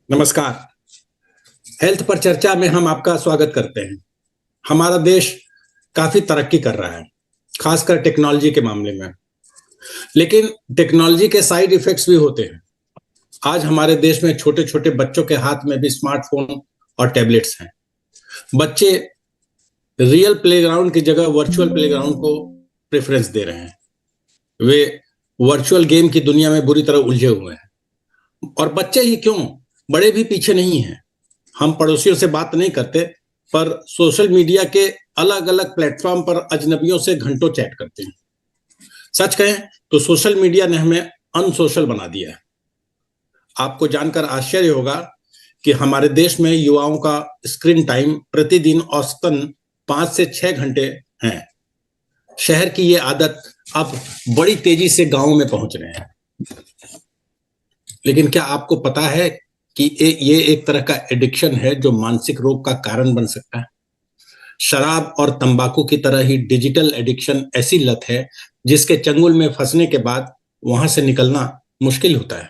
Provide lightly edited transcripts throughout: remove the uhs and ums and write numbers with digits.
नमस्कार। हेल्थ पर चर्चा में हम आपका स्वागत करते हैं। हमारा देश काफी तरक्की कर रहा है, खासकर टेक्नोलॉजी के मामले में। लेकिन टेक्नोलॉजी के साइड इफेक्ट्स भी होते हैं। आज हमारे देश में छोटे छोटे बच्चों के हाथ में भी स्मार्टफोन और टैबलेट्स हैं। बच्चे रियल प्लेग्राउंड की जगह वर्चुअल प्लेग्राउंड को प्रेफरेंस दे रहे हैं। वे वर्चुअल गेम की दुनिया में बुरी तरह उलझे हुए हैं। और बच्चे ही क्यों, बड़े भी पीछे नहीं हैं। हम पड़ोसियों से बात नहीं करते, पर सोशल मीडिया के अलग अलग प्लेटफॉर्म पर अजनबियों से घंटों चैट करते हैं। सच कहें तो सोशल मीडिया ने हमें अनसोशल बना दिया है। आपको जानकर आश्चर्य होगा कि हमारे देश में युवाओं का स्क्रीन टाइम प्रतिदिन औसतन 5 से 6 घंटे है। शहर की ये आदत अब बड़ी तेजी से गांवों में पहुंच रहे हैं। लेकिन क्या आपको पता है कि ये एक तरह का एडिक्शन है जो मानसिक रोग का कारण बन सकता है? शराब और तंबाकू की तरह ही डिजिटल एडिक्शन ऐसी लत है जिसके चंगुल में फंसने के बाद वहां से निकलना मुश्किल होता है।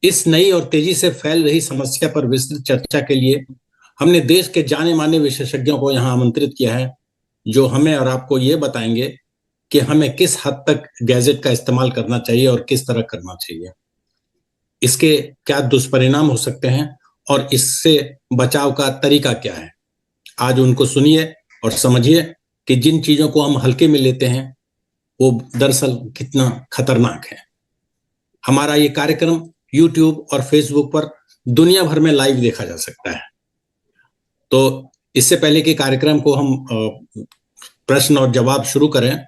इस नई और तेजी से फैल रही समस्या पर विस्तृत चर्चा के लिए हमने देश के जाने माने विशेषज्ञों को यहां आमंत्रित किया है, जो हमें और आपको ये बताएंगे कि हमें किस हद तक गैजेट का इस्तेमाल करना चाहिए और किस तरह करना चाहिए, इसके क्या दुष्परिणाम हो सकते हैं और इससे बचाव का तरीका क्या है। आज उनको सुनिए और समझिए कि जिन चीजों को हम हल्के में लेते हैं वो दरअसल कितना खतरनाक है। हमारा ये कार्यक्रम YouTube और Facebook पर दुनिया भर में लाइव देखा जा सकता है। तो इससे पहले कि कार्यक्रम को हम प्रश्न और जवाब शुरू करें,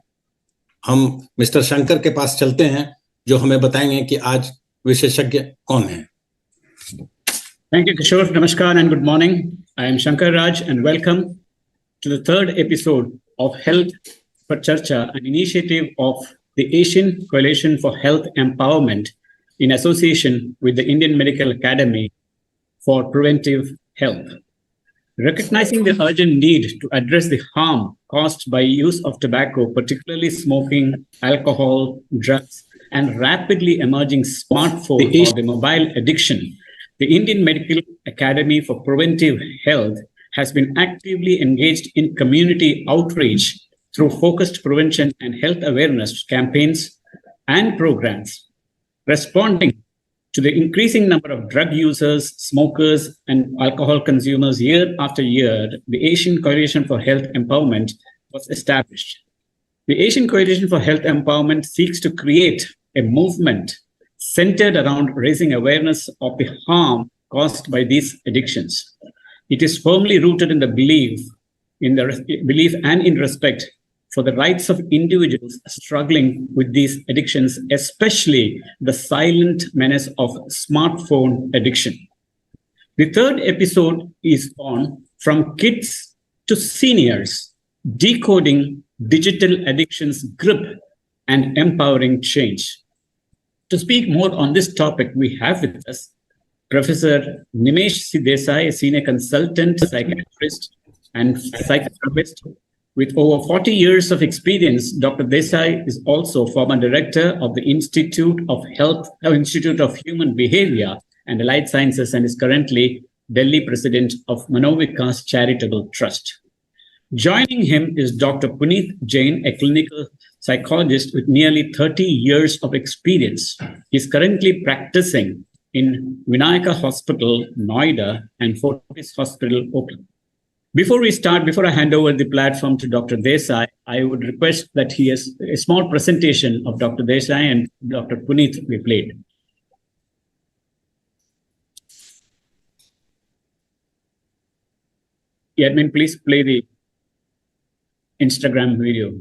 हम मिस्टर शंकर के पास चलते हैं, जो हमें बताएंगे कि आज विशेषज्ञ कौन है। Thank you, Kishore. Namaskar and good morning. I am Shankar Raj and welcome to the third episode of Health for Charcha, an initiative of the Asian Coalition for Health Empowerment in association with the Indian Medical Academy for Preventive Health. Recognizing the urgent need to address the harm caused by use of tobacco, particularly smoking, alcohol, drugs, and rapidly emerging smartphone or the mobile addiction, the Indian Medical Academy for Preventive Health has been actively engaged in community outreach through focused prevention and health awareness campaigns and programs. Responding to the increasing number of drug users, smokers, and alcohol consumers year after year, the Asian Coalition for Health Empowerment was established. The Asian Coalition for Health Empowerment seeks to create a movement centered around raising awareness of the harm caused by these addictions. It is firmly rooted in the belief and in respect for the rights of individuals struggling with these addictions, especially the silent menace of smartphone addiction. The third episode is on From Kids to Seniors, Decoding Digital Addiction's Grip and Empowering Change. To speak more on this topic, we have with us Professor Nimesh C. Desai, a senior consultant, psychiatrist, and psychotherapist. With over 40 years of experience, Dr. Desai is also former director of the Institute of Human Behavior and Allied Sciences and is currently Delhi president of Manovikas Charitable Trust. Joining him is Dr. Puneet Jain, a clinical psychologist with nearly 30 years of experience. He is currently practicing in Vinayaka Hospital, Noida, and Fortis Hospital, Oakland. Before I hand over the platform to Dr. Desai, I would request that he has a small presentation of Dr. Desai and Dr. Puneet be played. Admin, please play the Instagram video.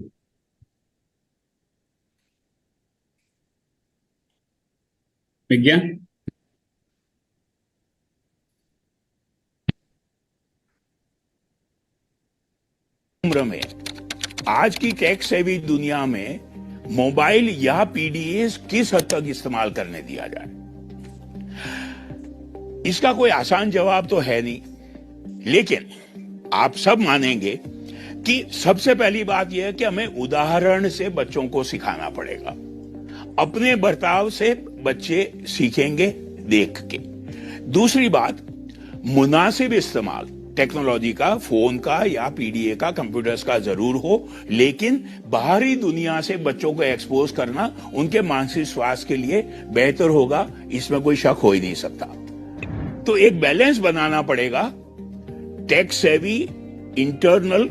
Vigya? उम्र में आज की tech savvy दुनिया में mobile या PDS किस हद तक इस्तेमाल करने दिया जाए, इसका कोई आसान जवाब तो है नहीं। लेकिन आप सब मानेंगे कि सबसे पहली बात यह है कि हमें उदाहरण से बच्चों को सिखाना पड़ेगा। अपने बर्ताव से बच्चे सीखेंगे देख के। दूसरी बात, मुनासिब इस्तेमाल टेक्नोलॉजी का, फोन का या पीडीए का, कंप्यूटर्स का जरूर हो, लेकिन बाहरी दुनिया से बच्चों को एक्सपोज करना उनके मानसिक स्वास्थ्य के लिए बेहतर होगा, इसमें कोई शक हो ही नहीं सकता। तो एक बैलेंस बनाना पड़ेगा tech savvy internal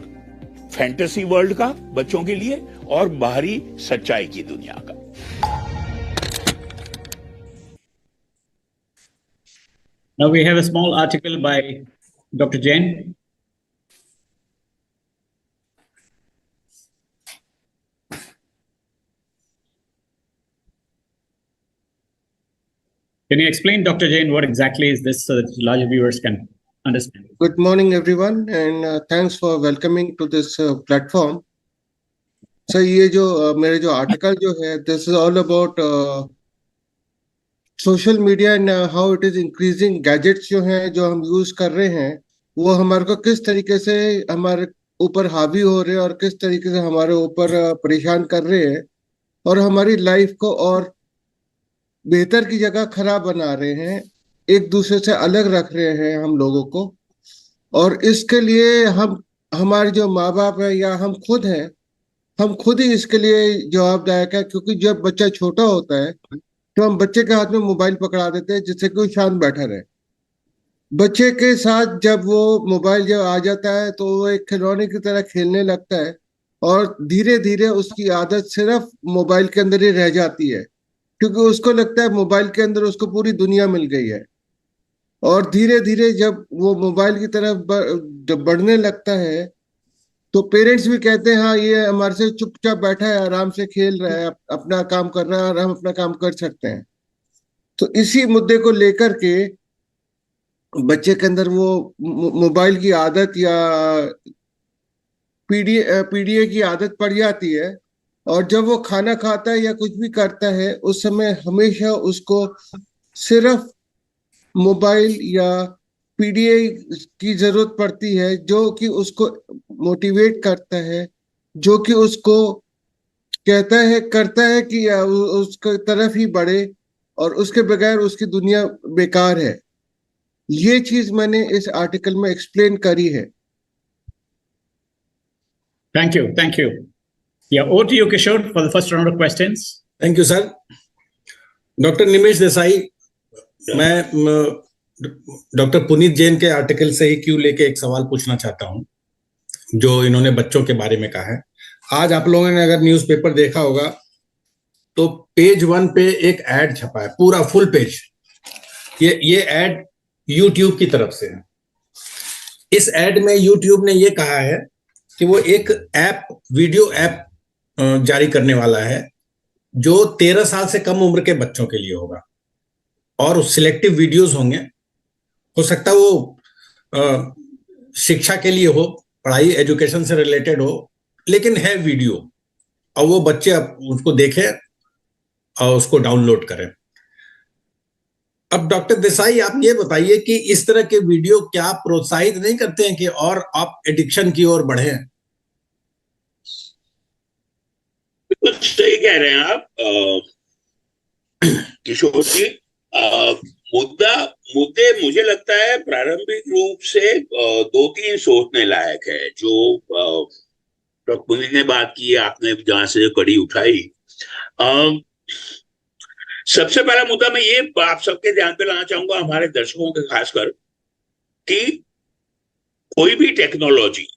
fantasy world का बच्चों के लिए और बाहरी सच्चाई की दुनिया का। Now we have a small article by Dr. Jain. Can you explain, Dr. Jain, what exactly is this so that larger viewers can understand? Good morning, everyone, and thanks for welcoming to this platform. So, ये जो मेरे जो article जो है, this is all about social media and how it is increasing. Gadgets जो हैं जो हम यूज कर रहे हैं वो हमारे को किस तरीके से हमारे ऊपर हावी हो रहे हैं और किस तरीके से हमारे ऊपर परेशान कर रहे हैं और हमारी लाइफ को और बेहतर की जगह खराब बना रहे हैं, एक दूसरे से अलग रख रहे हैं हम लोगों को। और इसके लिए हम हमारे जो माँ बाप है या हम खुद हैं, हम खुद ही इसके लिए जवाबदायक है, क्योंकि जब बच्चा छोटा होता है तो हम बच्चे के हाथ में मोबाइल पकड़ा देते हैं जिससे कि वो शांत बैठा रहे। बच्चे के साथ जब वो मोबाइल जब आ जाता है तो वो एक खिलौने की तरह खेलने लगता है और धीरे धीरे उसकी आदत सिर्फ मोबाइल के अंदर ही रह जाती है, क्योंकि उसको लगता है मोबाइल के अंदर उसको पूरी दुनिया मिल गई है। और धीरे धीरे जब वो मोबाइल की तरफ जब बढ़ने लगता है तो पेरेंट्स भी कहते हैं हाँ ये हमारे से चुपचाप बैठा है, आराम से खेल रहा है, अपना काम कर रहा है और हम अपना काम कर सकते हैं। तो इसी मुद्दे को लेकर के बच्चे के अंदर वो मोबाइल की आदत या पीडीए की आदत पड़ जाती है। और जब वो खाना खाता है या कुछ भी करता है उस समय हमेशा उसको सिर्फ मोबाइल या पीडीए की जरूरत पड़ती है, जो कि उसको मोटिवेट करता है, जो कि उसको कहता है करता है कि उसके तरफ ही बढ़े और उसके बगैर उसकी दुनिया बेकार है। ये चीज मैंने इस आर्टिकल में एक्सप्लेन करी है। Thank you. Thank you. Yeah, over to you, Kishore, for the first round of questions. Thank you sir. Doctor Nimesh Desai, मैं डॉक्टर पुनीत जैन के आर्टिकल से ही क्यों लेके एक सवाल पूछना चाहता हूं जो इन्होंने बच्चों के बारे में कहा है। आज आप लोगों ने अगर न्यूज़पेपर देखा होगा तो पेज 1 पे एक एड छपा है, पूरा फुल पेज। ये एड यूट्यूब की तरफ से है। इस एड में यूट्यूब ने ये कहा है कि वो एक ऐप, वीडियो ऐप जारी करने वाला है जो 13 साल से कम उम्र के बच्चों के लिए होगा और सिलेक्टिव वीडियोस होंगे। हो सकता है वो शिक्षा के लिए हो, पढ़ाई एजुकेशन से रिलेटेड हो, लेकिन है वीडियो और वो बच्चे अब उसको देखें और उसको डाउनलोड करें। अब डॉक्टर देसाई आप ये बताइए कि इस तरह के वीडियो क्या प्रोत्साहित नहीं करते हैं कि और आप एडिक्शन की ओर बढ़े? बिल्कुल सही कह रहे हैं आप किशोर जी। मुद्दे मुझे लगता है प्रारंभिक रूप से 2-3 सोचने लायक है। जो डॉक्टर पुनीत ने बात की, आपने जहां से कड़ी उठाई, सबसे पहला मुद्दा मैं ये आप सबके ध्यान पे लाना चाहूंगा, हमारे दर्शकों के खासकर, कि कोई भी टेक्नोलॉजी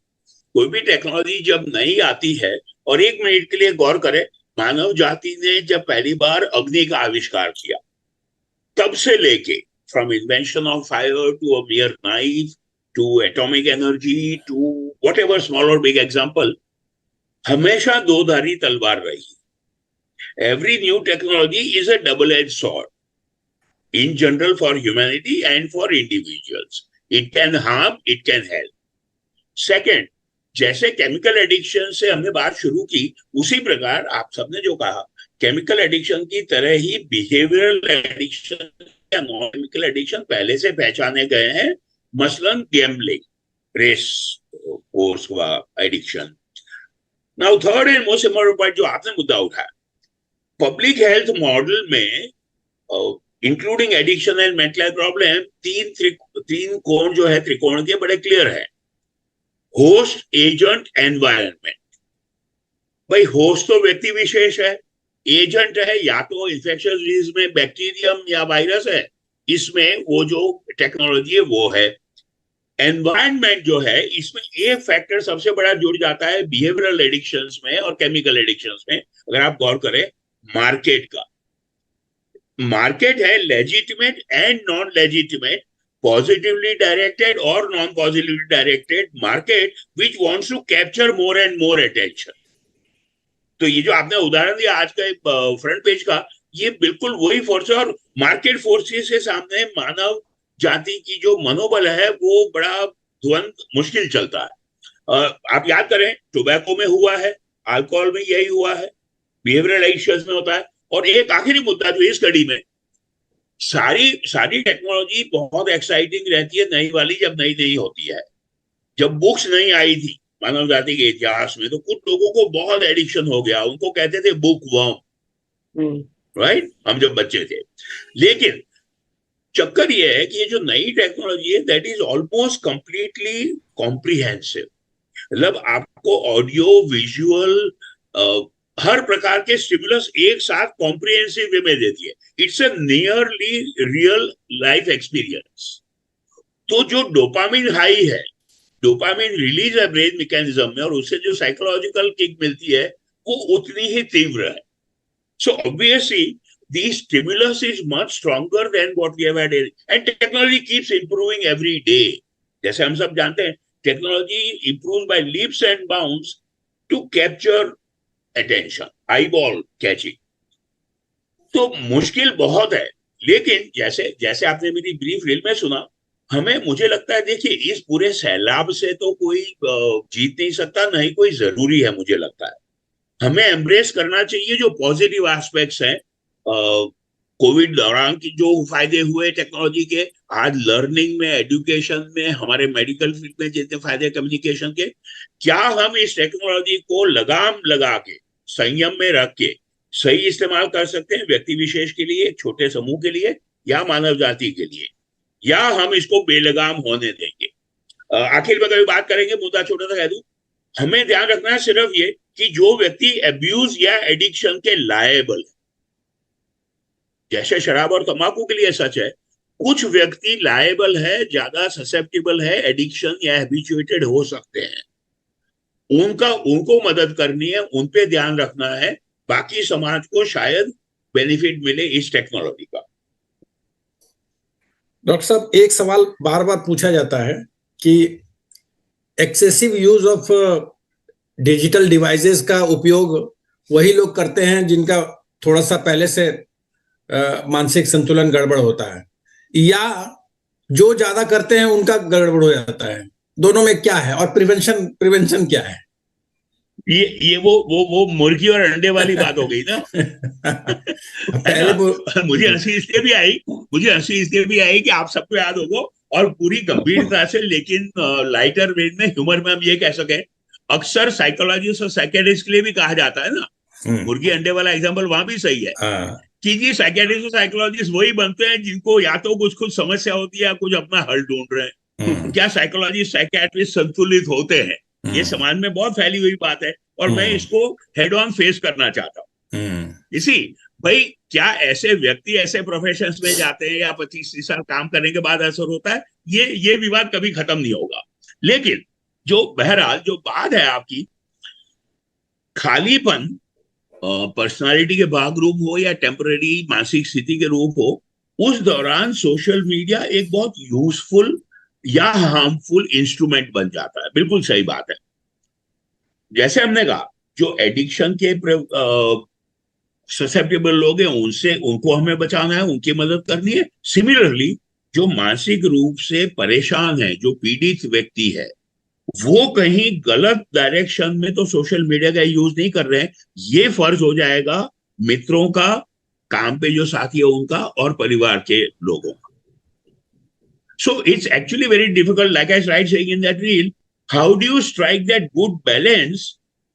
जब नई आती है, और 1 मिनट के लिए गौर करें, मानव जाति ने जब पहली बार अग्नि का आविष्कार किया तब से लेके from invention of fire to a mere knife to atomic energy to whatever small और बिग एग्जांपल, हमेशा दो-धारी तलवार रही। Every new technology is a double-edged sword, in general for humanity and for individuals. It can harm, it can help. Second, जैसे chemical addiction से हमने बात शुरू की, उसी प्रकार आप सबने जो कहा, केमिकल एडिक्शन की तरह ही बिहेवियरल एडिक्शन या नॉन केमिकल एडिक्शन पहले से पहचाने गए हैं। मसलन गैम्बलिंग, रेस कोर्स हुआ addiction. Now third and most important point जो आपने मुद्दा उठाया, पब्लिक हेल्थ मॉडल में including addiction and mental health problem, तीन कोण जो है त्रिकोण के बड़े क्लियर है। Host, agent, environment. भाई होस्ट तो व्यक्ति विशेष है, एजेंट है या तो इन्फेक्शियस डिजीज में बैक्टीरियम या वायरस है, इसमें वो जो टेक्नोलॉजी है वो है। एनवायरनमेंट जो है, इसमें एक फैक्टर सबसे बड़ा जुड़ जाता है बिहेवियरल एडिक्शंस में और केमिकल एडिक्शंस में। अगर आप गौर करें मार्केट का, मार्केट है legitimate and non legitimate, positively directed और non positively directed market which wants to capture more and more attention. तो ये जो आपने उदाहरण दिया आज का फ्रंट पेज का, ये बिल्कुल वही फोर्स है। और मार्केट फोर्सेस के सामने मानव जाति की जो मनोबल है वो बड़ा द्वंद मुश्किल चलता है। आप याद करें टोबैको में हुआ है, अल्कोहल में यही हुआ है, बिहेवियरल एडिक्शंस में होता है। और एक आखिरी मुद्दा जो इस कड़ी में, सारी टेक्नोलॉजी बहुत एक्साइटिंग रहती है नई वाली जब नई नई होती है। जब बुक्स नहीं आई थी मानव जाति के इतिहास में तो कुछ लोगों को बहुत एडिक्शन हो गया, उनको कहते थे बुक वर्म, राइट, हम जब बच्चे थे। लेकिन चक्कर ये है कि ये जो नई टेक्नोलॉजी है that is almost completely comprehensive. मतलब आपको ऑडियो, विजुअल, हर प्रकार के स्टिमुलस एक साथ कॉम्प्रिहेंसिव वे में देती है। It's a nearly real life experience. तो जो डोपामिन हाई है, डोपामिन रिलीज है ब्रेन मैकेनिज्म में, और उससे जो साइकोलॉजिकल किक मिलती है वो उतनी ही तीव्र है। So obviously the stimulus is much stronger than what we have had, and technology keeps improving every day. जैसे हम सब जानते हैं technology improves by leaps and bounds to capture attention, eyeball catching. तो मुश्किल बहुत है, लेकिन जैसे जैसे आपने मेरी ब्रीफ रील में सुना, मुझे लगता है देखिए इस पूरे सैलाब से तो कोई जीत नहीं सकता, नहीं कोई जरूरी है। मुझे लगता है हमें एम्ब्रेस करना चाहिए जो पॉजिटिव एस्पेक्ट्स हैं। कोविड दौरान की जो फायदे हुए टेक्नोलॉजी के, आज लर्निंग में, एजुकेशन में, हमारे मेडिकल फील्ड में जितने फायदे कम्युनिकेशन के, क्या हम इस टेक्नोलॉजी को लगाम लगा के, संयम में रख के सही इस्तेमाल कर सकते हैं व्यक्ति विशेष के लिए, छोटे समूह के लिए या मानव जाति के लिए, या हम इसको बेलगाम होने देंगे। आखिर में कभी बात करेंगे, मुद्दा छोटा सा कह दूं, हमें ध्यान रखना है सिर्फ ये कि जो व्यक्ति अब्यूज या एडिक्शन के लायबल है, जैसे शराब और तंबाकू के लिए सच है, कुछ व्यक्ति लायबल है, ज्यादा ससेप्टेबल है, एडिक्शन या हैबिचुएटेड हो सकते हैं, उनको मदद करनी है, उन पे ध्यान रखना है। बाकी समाज को शायद बेनिफिट मिले इस टेक्नोलॉजी का। डॉक्टर साहब, एक सवाल बार बार पूछा जाता है कि excessive use of digital devices का उपयोग वही लोग करते हैं जिनका थोड़ा सा पहले से मानसिक संतुलन गड़बड़ होता है, या जो ज्यादा करते हैं उनका गड़बड़ हो जाता है? दोनों में क्या है, और प्रिवेंशन क्या है? ये वो मुर्गी और अंडे वाली बात हो गई ना। पहले मुझे हंसी इसलिए भी आई कि आप सबको याद होगा, और पूरी गंभीरता से लेकिन लाइटर वेट में, ह्यूमर में हम ये कह सके, अक्सर साइकोलॉजिस्ट और साइकेट्रिस्ट के लिए भी कहा जाता है ना, मुर्गी अंडे वाला एग्जाम्पल वहां भी सही है कि जी साइकेट्रिस्ट और साइकोलॉजिस्ट वही बनते हैं जिनको या तो कुछ समस्या होती है या कुछ अपना हल ढूंढ रहे हैं। क्या साइकोलॉजिस्ट, साइकेट्रिस्ट संतुलित होते हैं? ये समाज में बहुत फैली हुई बात है, और मैं इसको हेड ऑन फेस करना चाहता हूँ। भाई क्या ऐसे व्यक्ति ऐसे प्रोफेशंस में जाते हैं या 25-30 साल काम करने के बाद असर होता है? ये विवाद कभी खत्म नहीं होगा। लेकिन जो बहरहाल जो बात है आपकी, खालीपन पर्सनालिटी के भाग रूप हो या टेम्पररी मानसिक स्थिति के रूप हो, उस दौरान सोशल मीडिया एक बहुत यूजफुल या हार्मफुल इंस्ट्रूमेंट बन जाता है। बिल्कुल सही बात है। जैसे हमने कहा जो एडिक्शन के ससेप्टेबल लोग हैं उनको हमें बचाना है, उनकी मदद करनी है। सिमिलरली जो मानसिक रूप से परेशान है, जो पीड़ित व्यक्ति है, वो कहीं गलत डायरेक्शन में तो सोशल मीडिया का यूज नहीं कर रहे हैं, ये फर्ज हो जाएगा मित्रों का, काम पे जो साथी है उनका, और परिवार के लोगों का। So it's actually very difficult, like I tried saying in that reel, how do you strike that good balance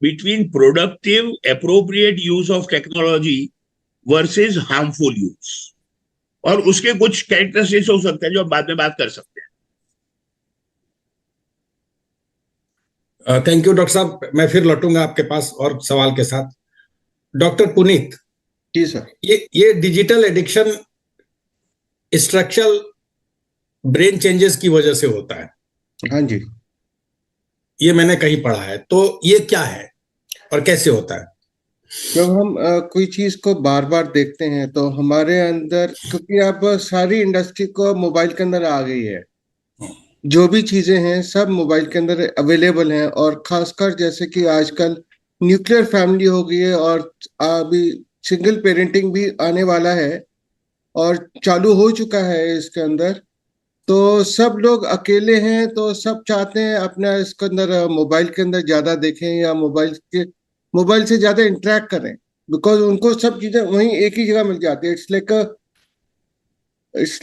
between productive, appropriate use of technology versus harmful use? और उसके कुछ कैरेक्टरिस्टिक्स हो सकते हैं जो हम बाद में बात कर सकते हैं। थैंक यू डॉक्टर साहब, मैं फिर लौटूंगा आपके पास और सवाल के साथ। डॉक्टर पुनीत, जी सर। ये digital addiction structural brain changes की वजह से होता है, हाँ जी। ये मैंने कहीं पढ़ा है, तो ये क्या है और कैसे होता है? जब हम कोई चीज को बार बार देखते हैं तो हमारे अंदर, क्योंकि अब सारी इंडस्ट्री को मोबाइल के अंदर आ गई है, जो भी चीजें हैं सब मोबाइल के अंदर अवेलेबल हैं, और खासकर जैसे कि आजकल न्यूक्लियर फैमिली हो गई है, और अभी सिंगल पेरेंटिंग भी आने वाला है और चालू हो चुका है इसके अंदर। तो सब लोग अकेले हैं तो सब चाहते हैं अपना इसके अंदर मोबाइल के अंदर ज्यादा देखें या मोबाइल से ज्यादा इंटरेक्ट करें, बिकॉज उनको सब चीजें वहीं एक ही जगह मिल जाती है। It's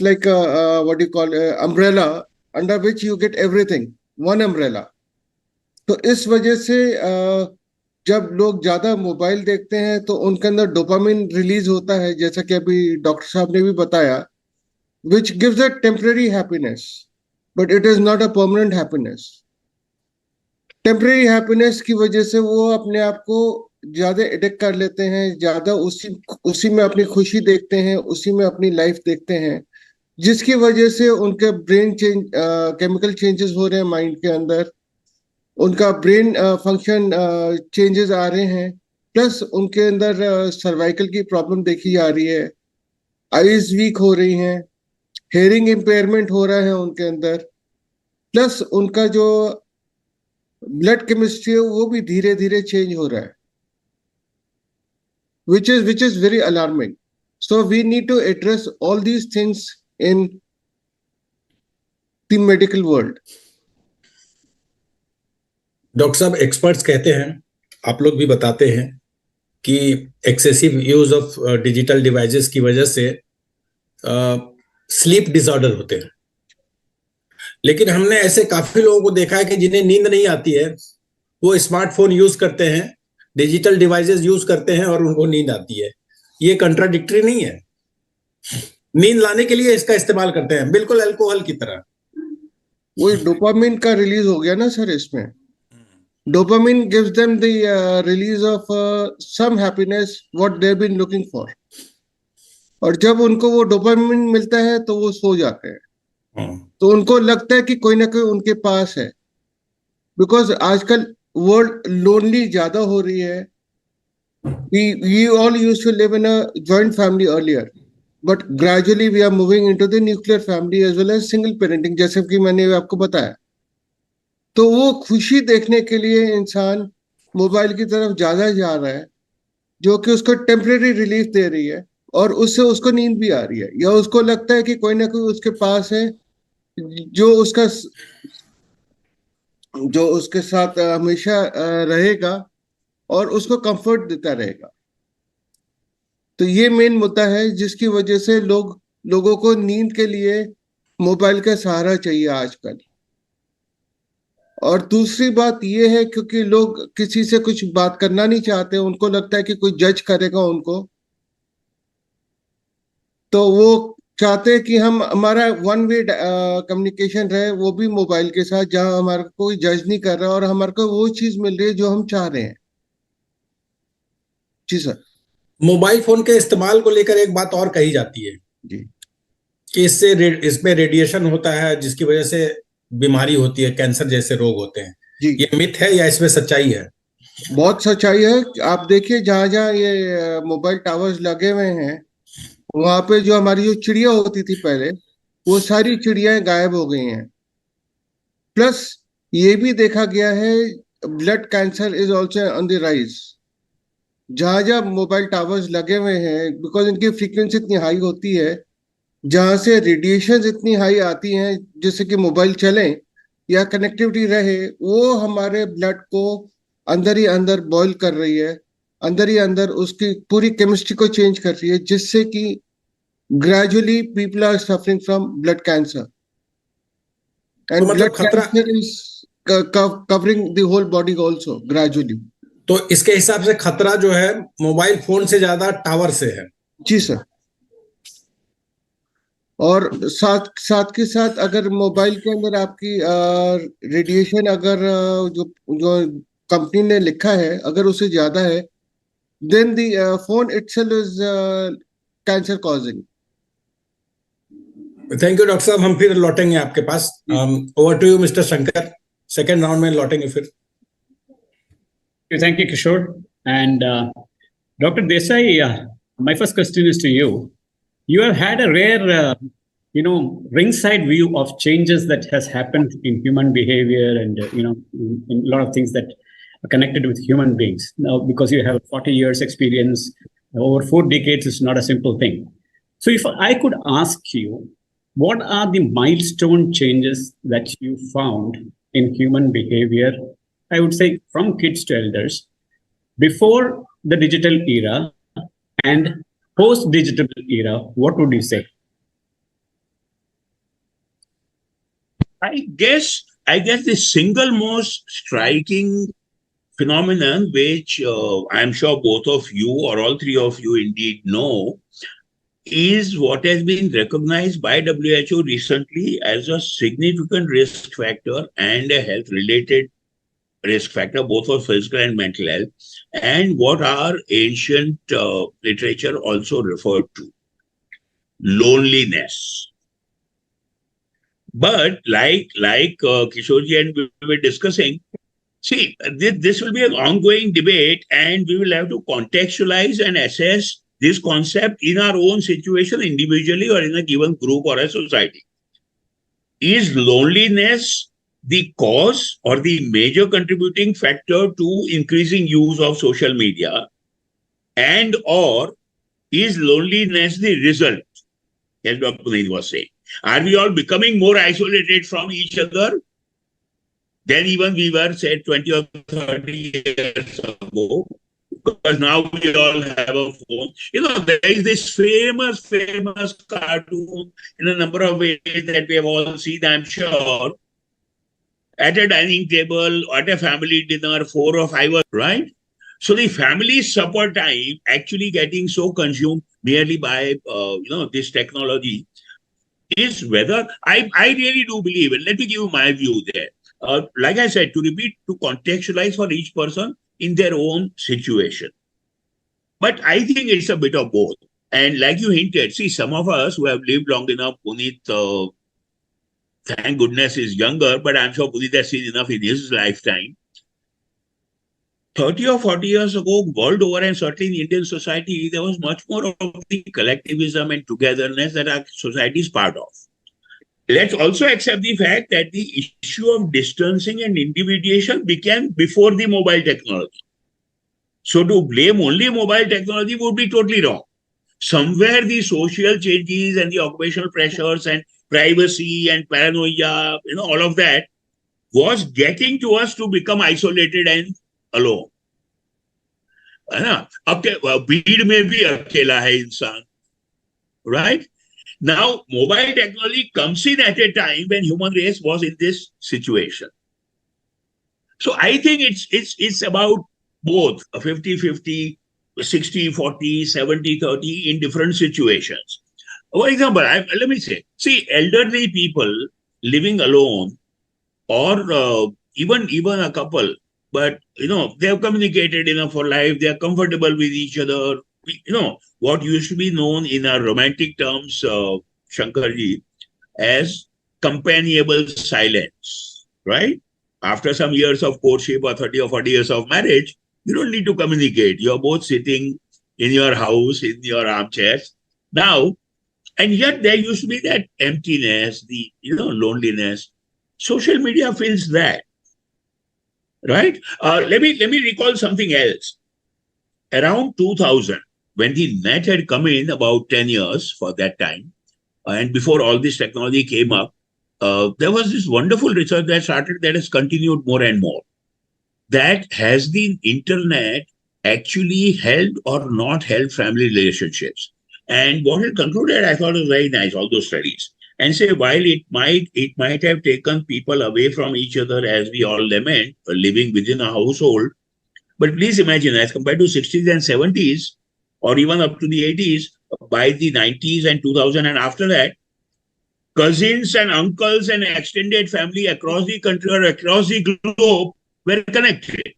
like what you call umbrella under which you get everything, one umbrella. तो इस वजह से जब लोग ज्यादा मोबाइल देखते हैं तो उनके अंदर डोपामिन रिलीज होता है, जैसा कि अभी डॉक्टर साहब ने भी बताया, which gives a temporary happiness, but it is not a permanent happiness. Temporary happiness की वजह से वो अपने आप को ज्यादा एडिक्ट कर लेते हैं, ज्यादा उसी उसी में अपनी खुशी देखते हैं, उसी में अपनी लाइफ देखते हैं, जिसकी वजह से उनके ब्रेन चेंज केमिकल चेंजेस हो रहे हैं माइंड के अंदर, उनका ब्रेन फंक्शन चेंजेस आ रहे हैं, प्लस उनके अंदर सर्वाइकल की प्रॉब्लम देखी जा रही है, आईज वीक हो रही हैं, हेयरिंग इम्पेयरमेंट हो रहा है उनके अंदर, प्लस उनका जो ब्लड केमिस्ट्री है वो भी धीरे धीरे चेंज हो रहा है, which is very alarming. So we need to address all these things in the medical world. Doctor साहब, एक्सपर्ट्स कहते हैं, आप लोग भी बताते हैं कि excessive use of digital devices की वजह से स्लीप डिसऑर्डर होते हैं, लेकिन हमने ऐसे काफी लोगों को देखा है कि जिन्हें नींद नहीं आती है, वो स्मार्टफोन यूज करते हैं, डिजिटल डिवाइसेस यूज करते हैं और उनको नींद आती है। ये कंट्राडिक्टरी नहीं है? नींद लाने के लिए इसका इस्तेमाल करते हैं, बिल्कुल अल्कोहल की तरह। वो डोपामिन का रिलीज हो गया ना सर इसमें। Dopamine gives them the release of some happiness what they have been looking for, और जब उनको वो डोपामिन मिलता है तो वो सो जाते हैं। तो उनको लगता है कि कोई ना कोई उनके पास है, बिकॉज आजकल वर्ल्ड लोनली ज्यादा हो रही है। We all used to live in a joint family earlier, but gradually we are moving into the nuclear family as well as single parenting, जैसे कि मैंने आपको बताया। तो वो खुशी देखने के लिए इंसान मोबाइल की तरफ ज्यादा जा रहा है, जो कि उसको टेम्परेरी रिलीफ दे रही है, और उससे उसको नींद भी आ रही है, या उसको लगता है कि कोई ना कोई उसके पास है जो उसके साथ हमेशा रहेगा और उसको कंफर्ट देता रहेगा। तो ये मेन मुद्दा है जिसकी वजह से लोगों को नींद के लिए मोबाइल का सहारा चाहिए आजकल। और दूसरी बात ये है, क्योंकि लोग किसी से कुछ बात करना नहीं चाहते, उनको लगता है कि कोई जज करेगा उनको, तो वो चाहते हैं कि हम हमारा वन वे कम्युनिकेशन रहे, वो भी मोबाइल के साथ, जहां हमारे को कोई जज नहीं कर रहा और हमारे को वो चीज मिल रही है जो हम चाह रहे हैं। जी सर। मोबाइल फोन के इस्तेमाल को लेकर एक बात और कही जाती है जी। कि इसमें रेडिएशन होता है, जिसकी वजह से बीमारी होती है, कैंसर जैसे रोग होते हैं। जी। ये मिथ है या इसमें सच्चाई है? बहुत सच्चाई है। आप देखिए जहां जहां ये मोबाइल टावर्स लगे हुए हैं, वहां पे जो हमारी जो चिड़िया होती थी पहले, वो सारी चिड़ियाएं गायब हो गई हैं। प्लस ये भी देखा गया है, blood cancer is also on the rise. जहां जहां मोबाइल टावर्स लगे हुए हैं, बिकॉज इनकी फ्रीक्वेंसी इतनी हाई होती है, जहां से रेडिएशन इतनी हाई आती हैं, जिससे कि मोबाइल चले या कनेक्टिविटी रहे, वो हमारे ब्लड को अंदर ही अंदर बॉईल कर रही है, अंदर ही अंदर उसकी पूरी केमिस्ट्री को चेंज कर रही है, जिससे कि gradually people are suffering from blood cancer, तो एंड मतलब ब्लड खतरा, cancer is covering the whole body also gradually. तो इसके हिसाब से खतरा जो है मोबाइल फोन से ज्यादा टावर से है। जी सर। और साथ साथ के साथ अगर मोबाइल के अंदर आपकी रेडिएशन अगर जो जो कंपनी ने लिखा है अगर उससे ज्यादा है, then the phone itself is cancer causing. Thank you doctor साहब, हम फिर लौटेंगे आपके पास। Over to you mister Shankar, second round में लौटेंगे फिर। Thank you, Kishore. And Dr. Desai, my first question is to you. You have had a rare, ringside view of changes that has happened in human behavior and, in a lot of things that are connected with human beings. Now, because you have 40 years experience, over 4 decades is not a simple thing. So if I could ask you, what are the milestone changes that you found in human behavior, I would say from kids to elders, before the digital era and post-digital era? What would you say? I guess the single most striking phenomenon, which I'm sure both of you or all three of you indeed know, is what has been recognized by WHO recently as a significant risk factor and a health-related risk factor, both for physical and mental health, and what our ancient literature also referred to, loneliness. But like Kishorji and we were discussing, see, this will be an ongoing debate, and we will have to contextualize and assess this concept in our own situation individually or in a given group or a society. Is loneliness the cause or the major contributing factor to increasing use of social media, and or is loneliness the result, as Dr. Puneet was saying? Are we all becoming more isolated from each other than even we were, say, 20 or 30 years ago? Because now we all have a phone. There is this famous cartoon in a number of ways that we have all seen, I'm sure, at a dining table, at a family dinner, 4 or 5, right? So the family supper time actually getting so consumed merely by, this technology is whether, I really do believe, and let me give you my view there. Like I said, to repeat, to contextualize for each person in their own situation. But I think it's a bit of both. And like you hinted, see, some of us who have lived long enough, Puneet, thank goodness, is younger, but I'm sure Puneet has seen enough in his lifetime. 30 or 40 years ago, world over, and certainly in Indian society, there was much more of the collectivism and togetherness that our society is part of. Let's also accept the fact that the issue of distancing and individuation began before the mobile technology. So to blame only mobile technology would be totally wrong. Somewhere the social changes and the occupational pressures and privacy and paranoia, all of that was getting to us to become isolated and alone. है ना? अब भीड़ में भी अकेला है इंसान, right? Now, mobile technology comes in at a time when human race was in this situation. So I think it's about both, a 50-50, 60-40, 70-30 in different situations. For example, let me say, see, elderly people living alone or even a couple, but, they have communicated enough for life, they are comfortable with each other. What used to be known in our romantic terms, Shankarji, as companionable silence, right? After some years of courtship or 30 or 40 years of marriage, you don't need to communicate. You're both sitting in your house, in your armchairs. Now, and yet there used to be that emptiness, the, loneliness. Social media fills that, right? Let me recall something else. Around 2000, when the net had come in, about 10 years for that time, and before all this technology came up, there was this wonderful research that started that has continued more and more. That has the internet actually helped or not helped family relationships? And what it concluded, I thought was very nice, all those studies. And say, while it might have taken people away from each other, as we all lament, living within a household, but please imagine, as compared to 60s and 70s, or even up to the 80s, by the 90s and 2000 and after that, cousins and uncles and extended family across the country or across the globe were connected.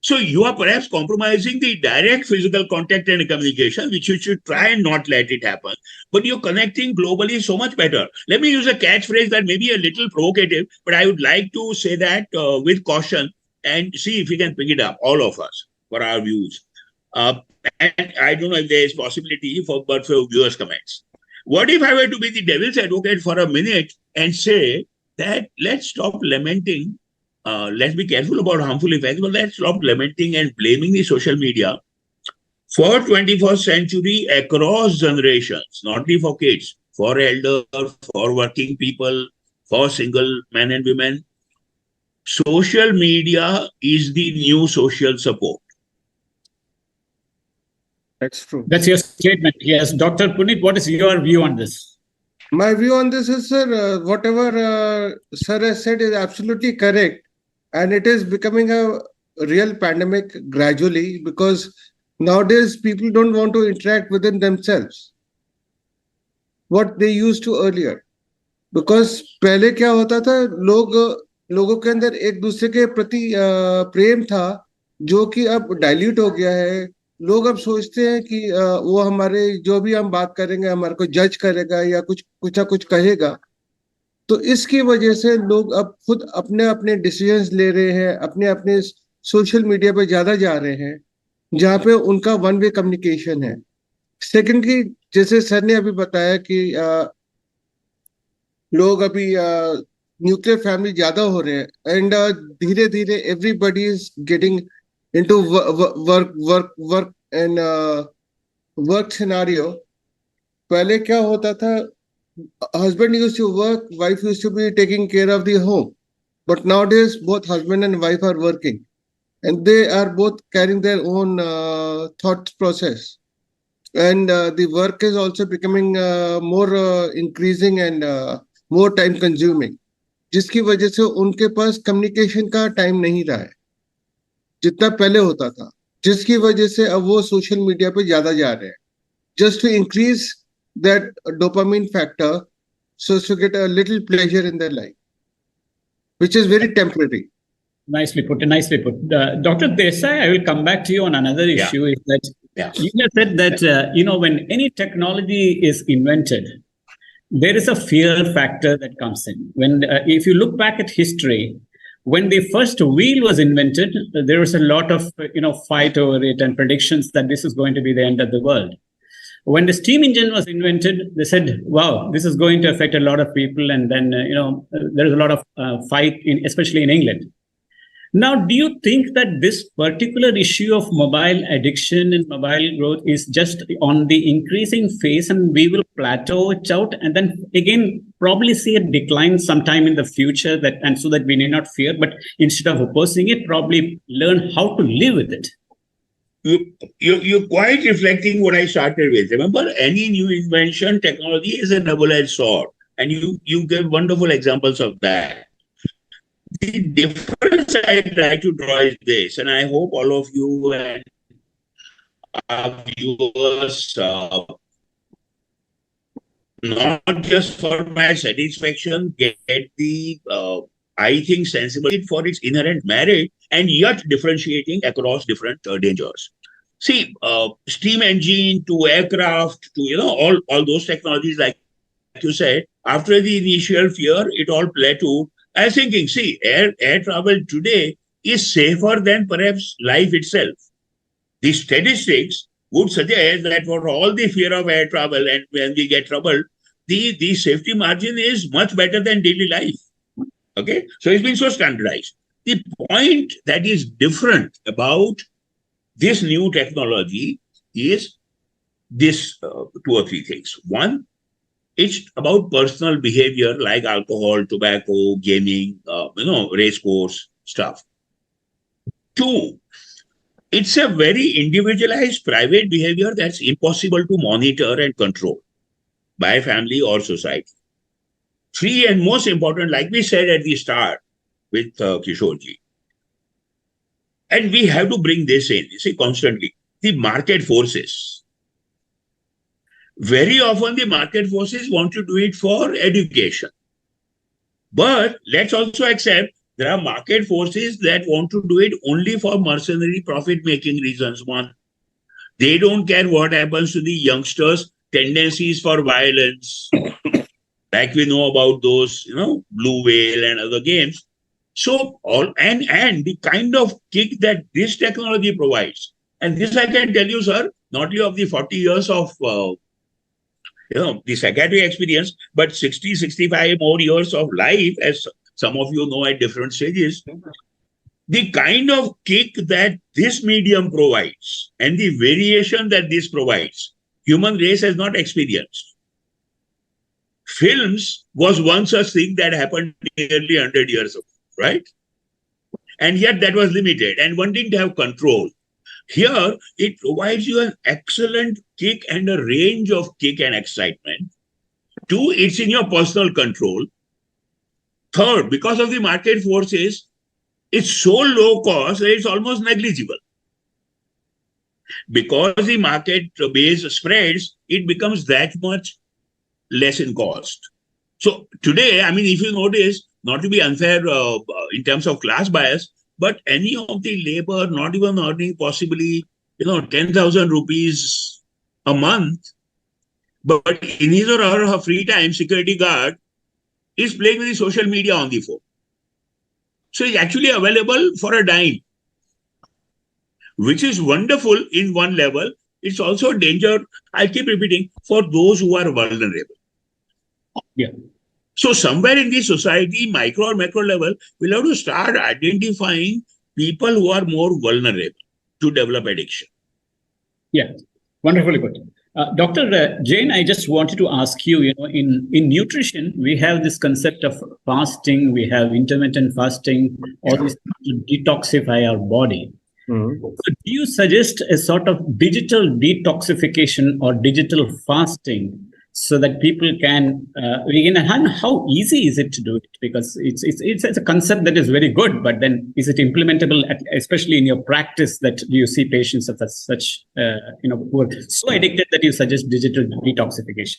So you are perhaps compromising the direct physical contact and communication, which you should try and not let it happen. But you're connecting globally so much better. Let me use a catchphrase that may be a little provocative, but I would like to say that with caution and see if we can pick it up, all of us, for our views. And I don't know if there is possibility for viewers' comments. What if I were to be the devil's advocate for a minute and say that let's stop lamenting, let's be careful about harmful effects, but let's stop lamenting and blaming the social media for 21st century across generations, not only for kids, for elders, for working people, for single men and women. Social media is the new social support. That's true. That's your statement. Yes. Dr. Puneet, what is your view on this? My view on this is, sir, whatever sir has said is absolutely correct. And it is becoming a real pandemic gradually, because nowadays people don't want to interact within themselves what they used to earlier. Because पहले क्या होता था, लोगों के अंदर एक दूसरे के प्रति प्रेम था, जो कि अब डाइल्यूट हो गया है. लोग अब सोचते हैं कि वो हमारे जो भी हम बात करेंगे हमारे को जज करेगा या कुछ ना कुछ कहेगा. तो इसकी वजह से लोग अब खुद अपने अपने डिसीजंस ले रहे हैं, अपने अपने सोशल मीडिया पे ज्यादा जा रहे हैं, जहाँ पे उनका वन वे कम्युनिकेशन है. सेकेंडली, जैसे सर ने अभी बताया कि लोग अभी न्यूक्लियर फैमिली ज्यादा हो रहे हैं, एंड धीरे धीरे everybody is getting into work and work scenario. पहले क्या होता था, husband used to work, wife used to be taking care of the home, but nowadays both husband and wife are working, and they are both carrying their own thought process, and the work is also becoming more increasing and more time consuming, जिसकी वजह से उनके पास communication का time नहीं रहा है जितना पहले होता था, जिसकी वजह से अब वो सोशल मीडिया पे ज्यादा जा रहे हैं, just to increase that dopamine factor, so as to get a little pleasure in their life, which is very temporary. Nicely put. Nicely put. Dr. Desai, I will come back to you on another issue. Is that you have said that when any technology is invented, there is a fear factor that comes in. When if you look back at history, when the first wheel was invented, there was a lot of fight over it and predictions that this is going to be the end of the world. When the steam engine was invented, they said, wow, this is going to affect a lot of people. And then, there is a lot of fight, especially in England. Now, do you think that this particular issue of mobile addiction and mobile growth is just on the increasing phase and we will plateau it out and then again probably see a decline sometime in the future, and so that we need not fear, but instead of opposing it, probably learn how to live with it? You're quite reflecting what I started with. Remember, any new invention, technology is a double-edged sword. And you gave wonderful examples of that. The difference I try to draw is this, and I hope all of you and our viewers, not just for my satisfaction, get the, I think, sensibility for its inherent merit, and yet differentiating across different dangers. See, steam engine to aircraft to, all those technologies, like you said, after the initial fear, it all plateaued. I was thinking, see, air travel today is safer than perhaps life itself. The statistics would suggest that for all the fear of air travel and when we get troubled, the safety margin is much better than daily life. Okay, so it's been so standardized. The point that is different about this new technology is this two or three things. One, it's about personal behavior like alcohol, tobacco, gaming, race course stuff. Two, it's a very individualized private behavior that's impossible to monitor and control by family or society. Three, and most important, like we said at the start with Kishorji, and we have to bring this in, constantly, the market forces. Very often the market forces want to do it for education. But let's also accept there are market forces that want to do it only for mercenary profit-making reasons. One, they don't care what happens to the youngsters' tendencies for violence. Like we know about those, Blue Whale and other games. So and the kind of kick that this technology provides, and this I can tell you, sir, not only of the 40 years of the psychiatric experience, but 60, 65 more years of life, as some of you know at different stages. The kind of kick that this medium provides and the variation that this provides, human race has not experienced. Films was one such thing that happened nearly 100 years ago, right? And yet that was limited and one didn't have control. Here, it provides you an excellent kick and a range of kick and excitement. Two, it's in your personal control. Third, because of the market forces, it's so low cost that it's almost negligible. Because the market base spreads, it becomes that much less in cost. So today, I mean, if you notice, not to be unfair in terms of class bias, but any of the labor not even earning possibly 10,000 rupees a month, but in his or her free time, security guard is playing with the social media on the phone. So it's actually available for a dime, which is wonderful in one level. It's also a danger, I keep repeating, for those who are vulnerable. Yeah. So somewhere in the society, micro or macro level, we'll have to start identifying people who are more vulnerable to develop addiction. Yeah, wonderfully put. Dr. Jain, I just wanted to ask you, in nutrition, we have this concept of fasting, we have intermittent fasting, all this to detoxify our body. Mm-hmm. So do you suggest a sort of digital detoxification or digital fasting so that people can and how easy is it to do it? Because it's a concept that is very good, but then is it implementable, especially in your practice, that you see patients of such who are so addicted that you suggest digital detoxification?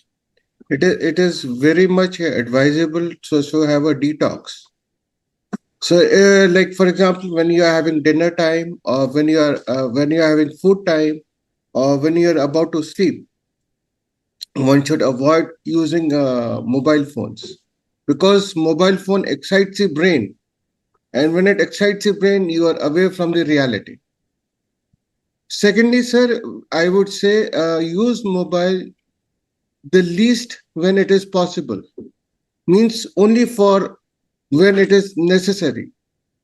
It is very much advisable to have a detox. So, like for example, when you are having dinner time, or when you are having food time, or when you are about to sleep, one should avoid using mobile phones, because mobile phone excites the brain, and when it excites the brain, you are away from the reality. Secondly, sir, I would say use mobile the least when it is possible. Means only for when it is necessary.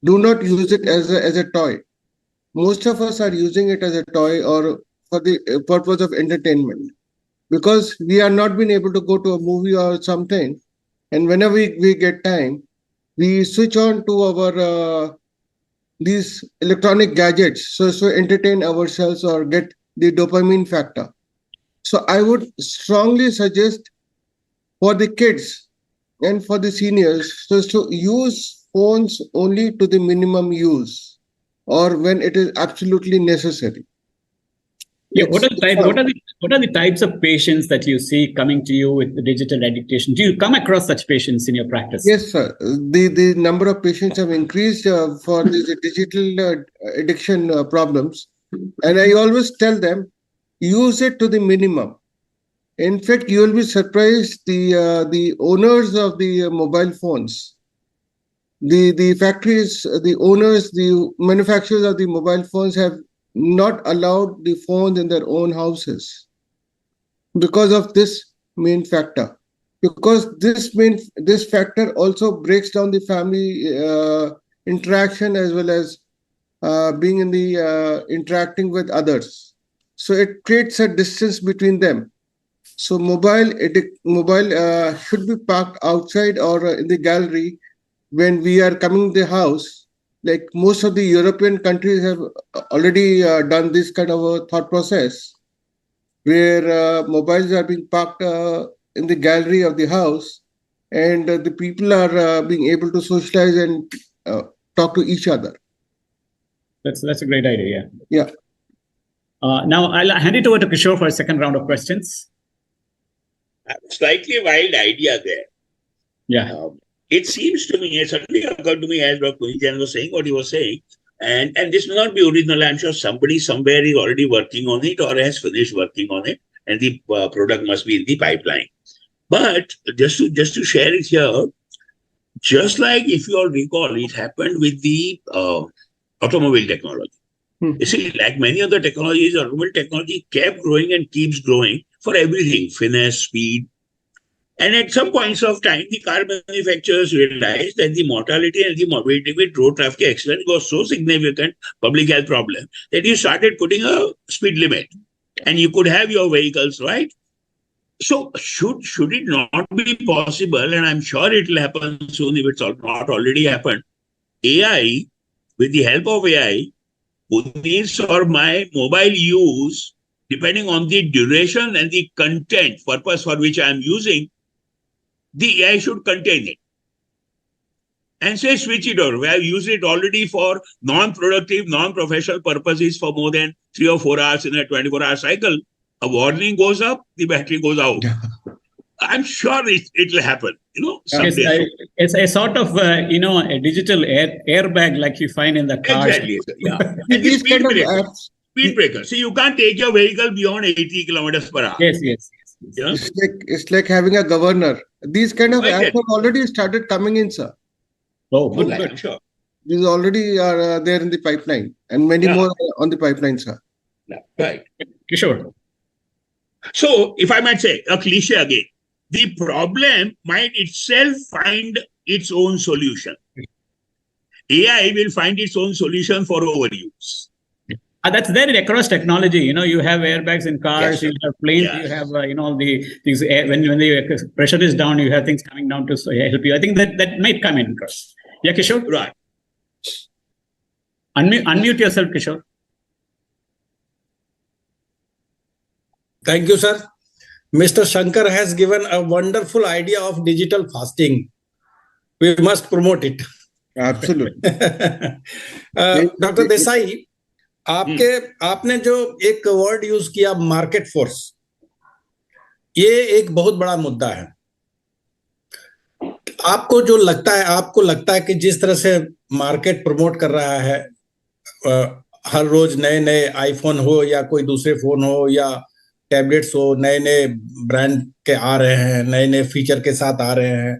Do not use it as a toy. Most of us are using it as a toy or for the purpose of entertainment, because we are not been able to go to a movie or something, and whenever we get time, we switch on to our these electronic gadgets so entertain ourselves or get the dopamine factor. So I would strongly suggest for the kids and for the seniors to use phones only to the minimum use or when it is absolutely necessary. Yeah, what are the types of patients that you see coming to you with digital addiction? Do you come across such patients in your practice? Yes, sir. The number of patients have increased for these digital addiction problems, and I always tell them, use it to the minimum. In fact, you will be surprised, the owners of the mobile phones, the factories, the owners, the manufacturers of the mobile phones have not allowed the phones in their own houses because of this main factor. Because this factor also breaks down the family interaction as well as being in the interacting with others. So it creates a distance between them. So mobile should be parked outside or in the gallery when we are coming to the house. Like most of the European countries have already done this kind of a thought process, where mobiles are being parked in the gallery of the house, and the people are being able to socialize and talk to each other. That's a great idea. Yeah. Now I'll hand it over to Kishore for a second round of questions. Slightly wild idea there. Yeah. It seems to me, it suddenly occurred to me as Dr. Kunjan was saying what he was saying, and this may not be original. I'm sure somebody somewhere is already working on it or has finished working on it, and the product must be in the pipeline. But just to share it here, just like if you all recall, it happened with the automobile technology. You see, like many other technologies, automobile technology kept growing and keeps growing for everything, finesse, speed. And at some points of time, the car manufacturers realized that the mortality and the morbidity with road traffic accident was so significant public health problem that you started putting a speed limit, and you could have your vehicles, right? So should it not be possible, and I'm sure it will happen soon if it's not already happened, AI, with the help of AI, Puneet's or my mobile use, depending on the duration and the content purpose for which I'm using, the AI should contain it. And say switch it over. We have used it already for non-productive, non-professional purposes for more than 3 or 4 hours in a 24-hour cycle. A warning goes up, the battery goes out. I'm sure it will happen, someday. It's a sort of, a digital airbag like you find in the cars. Exactly. Yeah. And the speed breaker. Speed breaker. So you can't take your vehicle beyond 80 kilometers per hour. Yes. Yeah? It's like having a governor. These kind of apps have already started coming in, sir. Oh, good. I'm sure. These already are there in the pipeline, and many more on the pipeline, sir. Right. Sure. So, if I might say, a cliche again, the problem might itself find its own solution. AI will find its own solution for overuse. That's there across technology. You have airbags in cars, you have planes, you have, the things. When the pressure is down, you have things coming down to help you. I think that might come in across. Yeah, Kishore? Right. Unmute yourself, Kishore. Thank you, sir. Mr. Shankar has given a wonderful idea of digital fasting. We must promote it. Absolutely. Dr. Desai, आपने जो एक word use किया market force, ये एक बहुत बड़ा मुद्दा है. आपको लगता है कि जिस तरह से मार्केट प्रमोट कर रहा है, हर रोज नए नए आईफोन हो या कोई दूसरे फोन हो या टैबलेट्स हो, नए नए ब्रांड के आ रहे हैं, नए नए फीचर के साथ आ रहे हैं,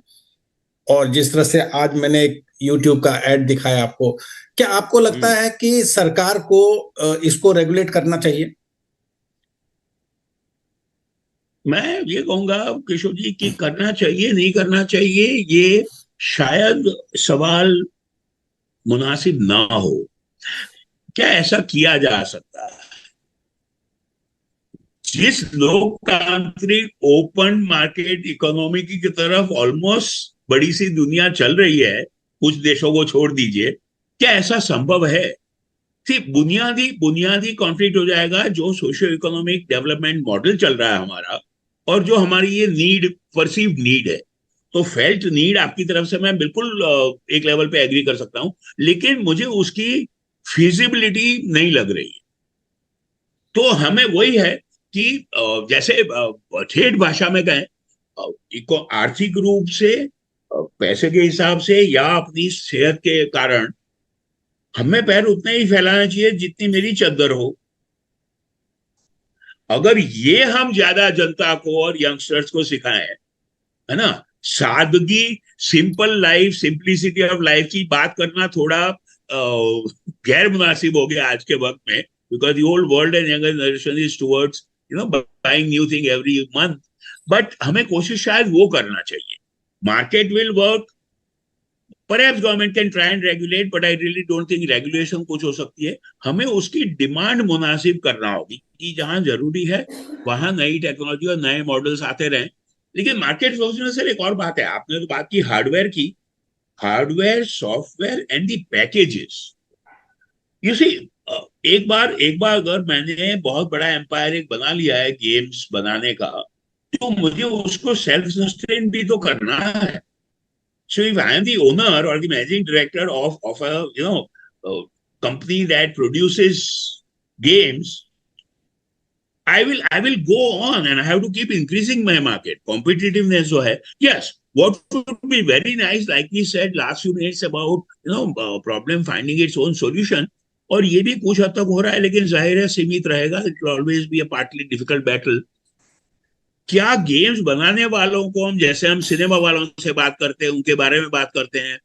और जिस तरह से आज मैंने एक YouTube का एड दिखाया आपको, क्या आपको लगता है कि सरकार को इसको रेगुलेट करना चाहिए? मैं ये कहूंगा किशोर जी कि करना चाहिए, नहीं करना चाहिए, ये शायद सवाल मुनासिब ना हो. क्या ऐसा किया जा सकता है? जिस लोकतांत्रिक ओपन मार्केट इकोनॉमी की तरफ ऑलमोस्ट बड़ी सी दुनिया चल रही है, कुछ देशों को छोड़ दीजिए, क्या ऐसा संभव है? बुनियादी कॉन्फ्लिक्ट हो जाएगा जो सोशियो इकोनॉमिक डेवलपमेंट मॉडल चल रहा है हमारा, और जो हमारी ये नीड, परसीव्ड नीड है. तो फेल्ट नीड आपकी तरफ से मैं बिल्कुल एक लेवल पे एग्री कर सकता हूं, लेकिन मुझे उसकी फिजिबिलिटी नहीं लग रही. तो हमें वही है कि जैसे ठेठ भाषा में कहें, आर्थिक रूप से, पैसे के हिसाब से या अपनी सेहत के कारण हमें पैर उतने ही फैलाना चाहिए जितनी मेरी चद्दर हो. अगर ये हम ज्यादा जनता को और यंगस्टर्स को सिखाएं, है ना, सादगी, simple life, simplicity of life की बात करना थोड़ा गैर मुनासिब हो गया आज के वक्त में, because the whole world and younger generation is towards buying new thing every month. But हमें कोशिश शायद वो करना चाहिए. Market will work. Perhaps government can try and regulate, but I really don't think regulation कुछ हो सकती है. हमें उसकी डिमांड मुनासिब करना होगी कि जहां जरूरी है वहां नई टेक्नोलॉजी और नए मॉडल्स आते रहें. लेकिन मार्केट सोचने से एक और बात है. आपने तो बात की हार्डवेयर की, hardware, software and the packages. You see, एक बार अगर मैंने बहुत बड़ा एम्पायर एक बना लिया है गेम्स बनाने का, तो मुझे उसको सेल्फ सस्टेन भी तो करना है. So if I am the owner or the managing director of a company that produces games, I will go on and I have to keep increasing my market. Competitiveness जो है, yes, what would be very nice, like we said last few minutes about, problem finding its own solution. और ये भी कुछ हद तक हो रहा है, लेकिन जाहिर है सीमित रहेगा. It will always be a partly difficult battle. क्या गेम्स बनाने वालों को हम, जैसे हम सिनेमा वालों से बात करते हैं, उनके बारे में बात करते हैं,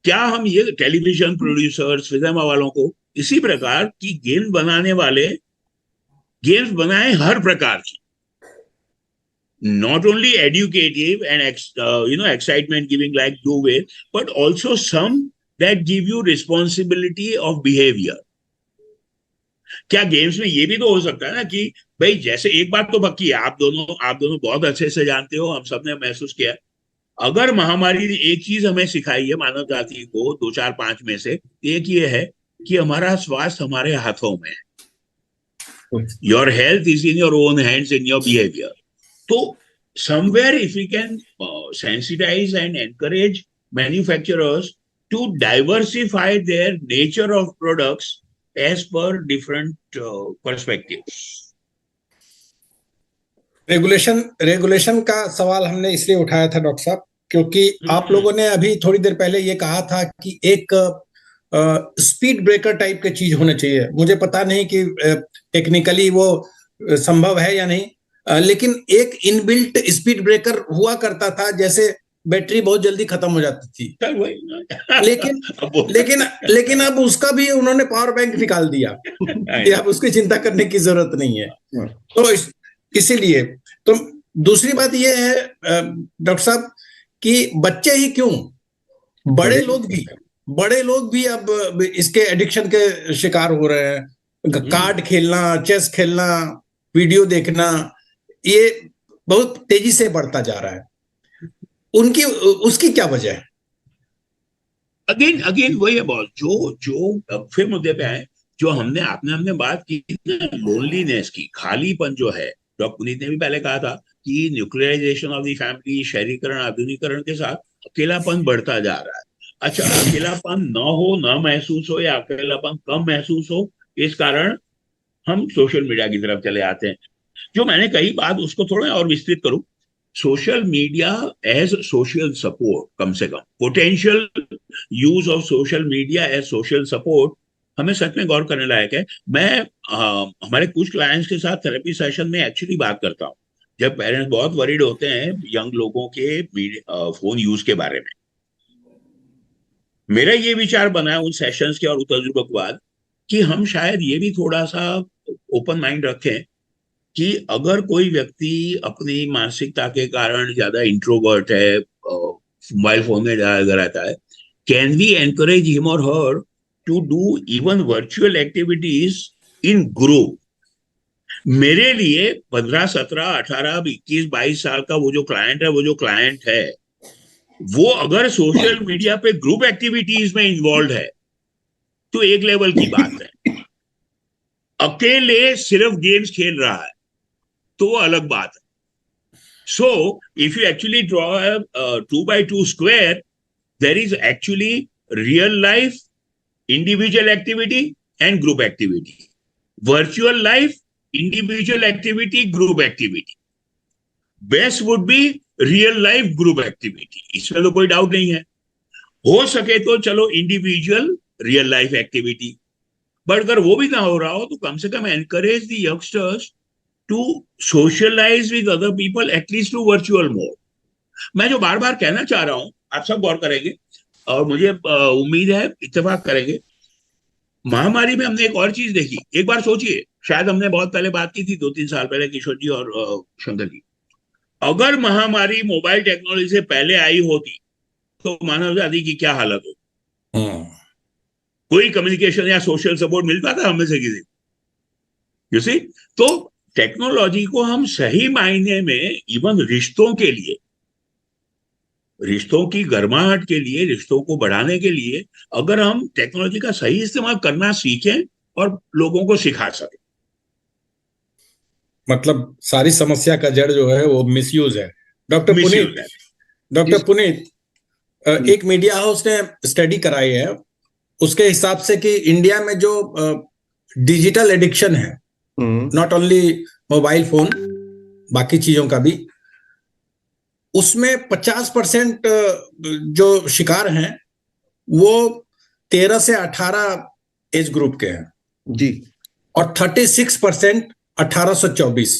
क्या हम ये टेलीविजन प्रोड्यूसर्स, सिनेमा वालों को इसी प्रकार की गेम बनाने वाले गेम्स बनाए हर प्रकार की, not only educative and excitement giving like do way, but also some that give you responsibility of behavior. क्या गेम्स में ये भी तो हो सकता है ना कि भाई, जैसे एक बात तो पक्की है, आप दोनों बहुत अच्छे से जानते हो, हम सबने महसूस किया, अगर महामारी ने एक चीज हमें सिखाई है मानव जाति को, 2 4 5 में से, एक ये है कि हमारा स्वास्थ्य हमारे हाथों में है. Your health is in your own hands, in your behaviour. तो somewhere if we can sensitize and encourage manufacturers to diversify their nature of products as per different perspectives. Regulation का सवाल हमने इसलिए उठाया था डॉक्टर साहब, क्योंकि आप लोगों ने अभी थोड़ी देर पहले ये कहा था कि एक स्पीड ब्रेकर टाइप की चीज होनी चाहिए. मुझे पता नहीं कि टेक्निकली वो संभव है या नहीं, लेकिन एक इनबिल्ट स्पीड ब्रेकर हुआ करता था, जैसे बैटरी बहुत जल्दी खत्म हो जाती थी. लेकिन अब उसका भी उन्होंने पावर बैंक निकाल दिया कि अब उसकी चिंता करने की जरूरत नहीं है. तो इसीलिए तो दूसरी बात यह है डॉक्टर साहब कि बच्चे ही क्यों, बड़े लोग भी अब इसके एडिक्शन के शिकार हो रहे हैं. कार्ड खेलना, चेस खेलना, वीडियो देखना, ये बहुत तेजी से बढ़ता जा रहा है. उसकी क्या वजह है? अगेन वही है बॉस, जो फिर मुद्दे पे आए, जो हमने बात की ना, लोनलीनेस की, खालीपन जो है. डॉक्टर पुनीत ने भी पहले कहा था कि न्यूक्लियराइजेशन ऑफ द फैमिली, शहरीकरण, आधुनिकीकरण के साथ अकेलापन बढ़ता जा रहा है. अच्छा, अकेलापन न महसूस हो या अकेलापन कम महसूस हो, इस कारण हम सोशल मीडिया की तरफ चले आते हैं. जो मैंने कही बात, उसको थोड़ा और विस्तृत करूं. Social media as social support, कम से कम potential use of social media as social support हमें सच में गौर करने लायक है. मैं हमारे कुछ क्लाइंट्स के साथ थेरेपी सेशन में एक्चुअली बात करता हूं, जब पेरेंट्स बहुत वरीड होते हैं यंग लोगों के फोन यूज के बारे में. मेरा ये विचार बना है उन सेशंस के और तजुर्बे के बाद कि हम शायद ये भी थोड़ा सा ओपन माइंड रखें कि अगर कोई व्यक्ति अपनी मानसिकता के कारण ज्यादा इंट्रोवर्ट है, मोबाइल फोन में ज्यादा रहता है, कैन वी एनकरेज हिम और her to do even virtual activities in group. मेरे लिए 15 17 18 21 22 साल का वो जो क्लाइंट है, वो अगर सोशल मीडिया पे ग्रुप एक्टिविटीज में इन्वॉल्व है तो एक लेवल की बात है. अकेले सिर्फ गेम्स खेल रहा है तो वो अलग बात है. So if you actually draw a 2x2 square, there is actually real life, individual activity and group activity. Virtual life, individual activity, group activity. Best would be real life group activity. इसमें तो कोई doubt नहीं है. हो सके तो चलो individual real life activity, but अगर वो भी ना हो रहा हो तो कम से कम encourage the youngsters to socialize with other people, at least to virtual mode. मैं जो बार बार कहना चाह रहा हूं, आप सब गौर करेंगे और मुझे उम्मीद है इत्तेफाक करेंगे. महामारी में हमने एक और चीज देखी. एक बार सोचिए, शायद हमने बहुत पहले बात की थी 2-3 साल पहले, किशोर जी और शंकर जी, अगर महामारी मोबाइल टेक्नोलॉजी से पहले आई होती तो मानव जाति की क्या हालत होती. कोई कम्युनिकेशन या सोशल सपोर्ट मिलता था हमें से किसी, यू सी. तो टेक्नोलॉजी को हम सही मायने में इवन रिश्तों के लिए, रिश्तों की गर्माहट के लिए, रिश्तों को बढ़ाने के लिए अगर हम टेक्नोलॉजी का सही इस्तेमाल करना सीखें और लोगों को सिखा सकें, मतलब सारी समस्या का जड़ जो है वो मिसयूज है. डॉक्टर पुनीत, एक मीडिया हाउस ने स्टडी कराई है, उसके हिसाब से कि इंडिया में जो डिजिटल एडिक्शन है नॉट ओनली मोबाइल फोन, बाकी चीजों का भी, उसमें 50% जो शिकार हैं वो 13 से 18 एज ग्रुप के हैं जी। और 36% 18 से 24,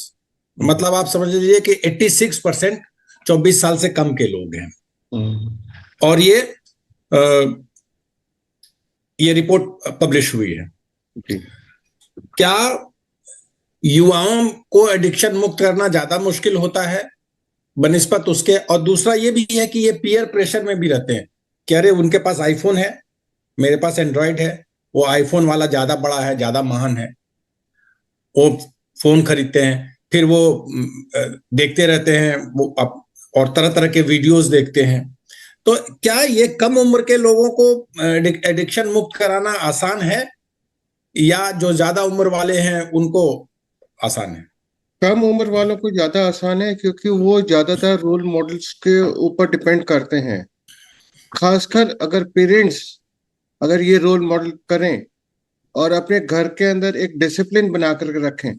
मतलब आप समझ लीजिए कि 86% 24 साल से कम के लोग हैं। और ये रिपोर्ट पब्लिश हुई है। क्या युवाओं को एडिक्शन मुक्त करना ज्यादा मुश्किल होता है बनिस्बत उसके? और दूसरा ये भी है कि ये पीयर प्रेशर में भी रहते हैं कि अरे उनके पास आईफोन है, मेरे पास एंड्रॉयड है, वो आईफोन वाला ज्यादा बड़ा है, ज्यादा महान है, वो फोन खरीदते हैं, फिर वो देखते रहते हैं वो और तरह तरह के वीडियोस देखते हैं। तो क्या ये कम उम्र के लोगों को एडिक्शन मुक्त कराना आसान है या जो ज्यादा उम्र वाले हैं उनको आसान है? कम उम्र वालों को ज्यादा आसान है, क्योंकि वो ज्यादातर रोल मॉडल्स के ऊपर डिपेंड करते हैं। खासकर अगर पेरेंट्स अगर ये रोल मॉडल करें और अपने घर के अंदर एक डिसिप्लिन बना कर रखें,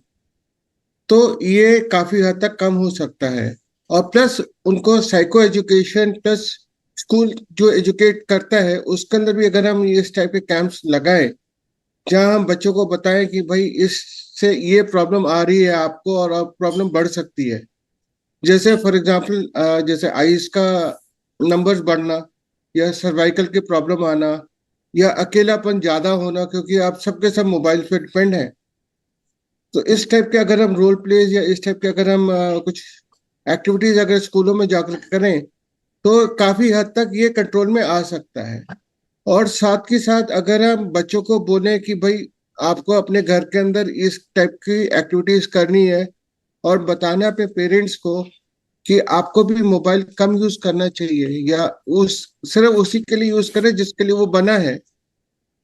तो ये काफी हद तक कम हो सकता है। और प्लस उनको साइको एजुकेशन प्लस स्कूल जो एजुकेट करता है उसके अंदर भी अगर हम इस टाइप के कैंप्स लगाएं, जहां हम बच्चों को बताएं कि भाई इससे ये प्रॉब्लम आ रही है आपको और अब प्रॉब्लम बढ़ सकती है। जैसे फॉर एग्जांपल जैसे आइज का नंबर्स बढ़ना, या सर्वाइकल की प्रॉब्लम आना, या अकेलापन ज्यादा होना, क्योंकि आप सबके सब मोबाइल पे डिपेंड है। तो इस टाइप के अगर हम रोल प्लेज या इस टाइप के अगर हम कुछ एक्टिविटीज अगर स्कूलों में जाकर करें, तो काफी हद तक ये कंट्रोल में आ सकता है। और साथ के साथ अगर हम बच्चों को बोलें कि भाई आपको अपने घर के अंदर इस टाइप की एक्टिविटीज करनी है, और बताना अपने पेरेंट्स को कि आपको भी मोबाइल कम यूज करना चाहिए, या उस सिर्फ उसी के लिए यूज करें जिसके लिए वो बना है,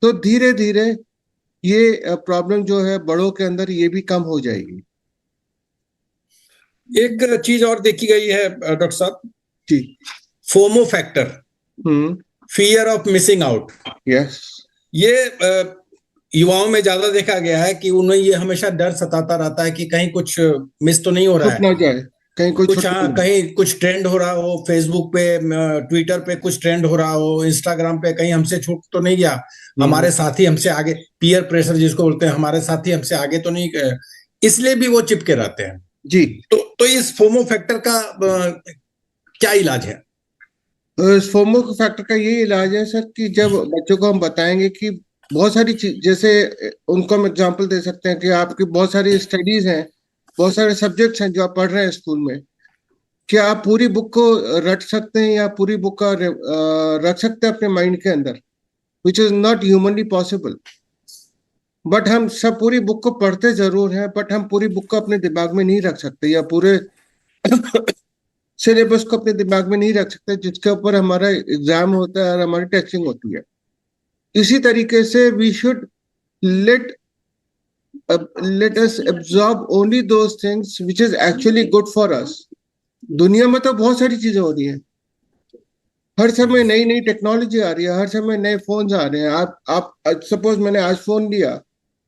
तो धीरे धीरे ये प्रॉब्लम जो है बड़ों के अंदर ये भी कम हो जाएगी। एक चीज और देखी गई है डॉक्टर साहब, जी। FOMO factor, hmm. Fear of missing out. Yes. ये युवाओं में ज्यादा देखा गया है कि उन्हें ये हमेशा डर सताता रहता है कि कहीं कुछ मिस तो नहीं हो रहा छूट है, ना जाए, कहीं कोई कुछ, छूट ना हाँ, जाए। कहीं कुछ ट्रेंड हो रहा हो फेसबुक पे, ट्विटर पे कुछ ट्रेंड हो रहा हो, इंस्टाग्राम पे कहीं हमसे छूट तो नहीं गया, हमारे साथी हमसे आगे, पीयर प्रेशर जिसको बोलते हैं, हमारे साथी हमसे आगे तो नहीं गए, इसलिए भी वो चिपके रहते हैं। जी। तो इस फोमो फैक्टर का क्या इलाज है? इस फोमो फैक्टर का ये इलाज है सर, कि जब बच्चों को हम बताएंगे कि बहुत सारी चीज, जैसे उनको हम एग्जांपल दे सकते हैं कि आपकी बहुत सारी स्टडीज हैं, बहुत सारे सब्जेक्ट्स हैं जो आप पढ़ रहे हैं स्कूल में। क्या आप पूरी बुक को रट सकते हैं, या पूरी बुक का रख सकते हैं अपने माइंड के अंदर, which is not humanly possible. But हम सब पूरी बुक को पढ़ते जरूर हैं, बट हम पूरी बुक को अपने दिमाग में नहीं रख सकते, या पूरे सिलेबस को अपने दिमाग में नहीं रख सकते जिसके ऊपर हमारा एग्जाम होता है और हमारी टेस्टिंग होती है। इसी तरीके से we should let let us absorb only those things which is actually good for us. दुनिया में तो बहुत सारी चीजें हो रही हैं, हर समय नई नई टेक्नोलॉजी आ रही है, हर समय नए फोन आ रहे हैं। आप सपोज मैंने आज फोन लिया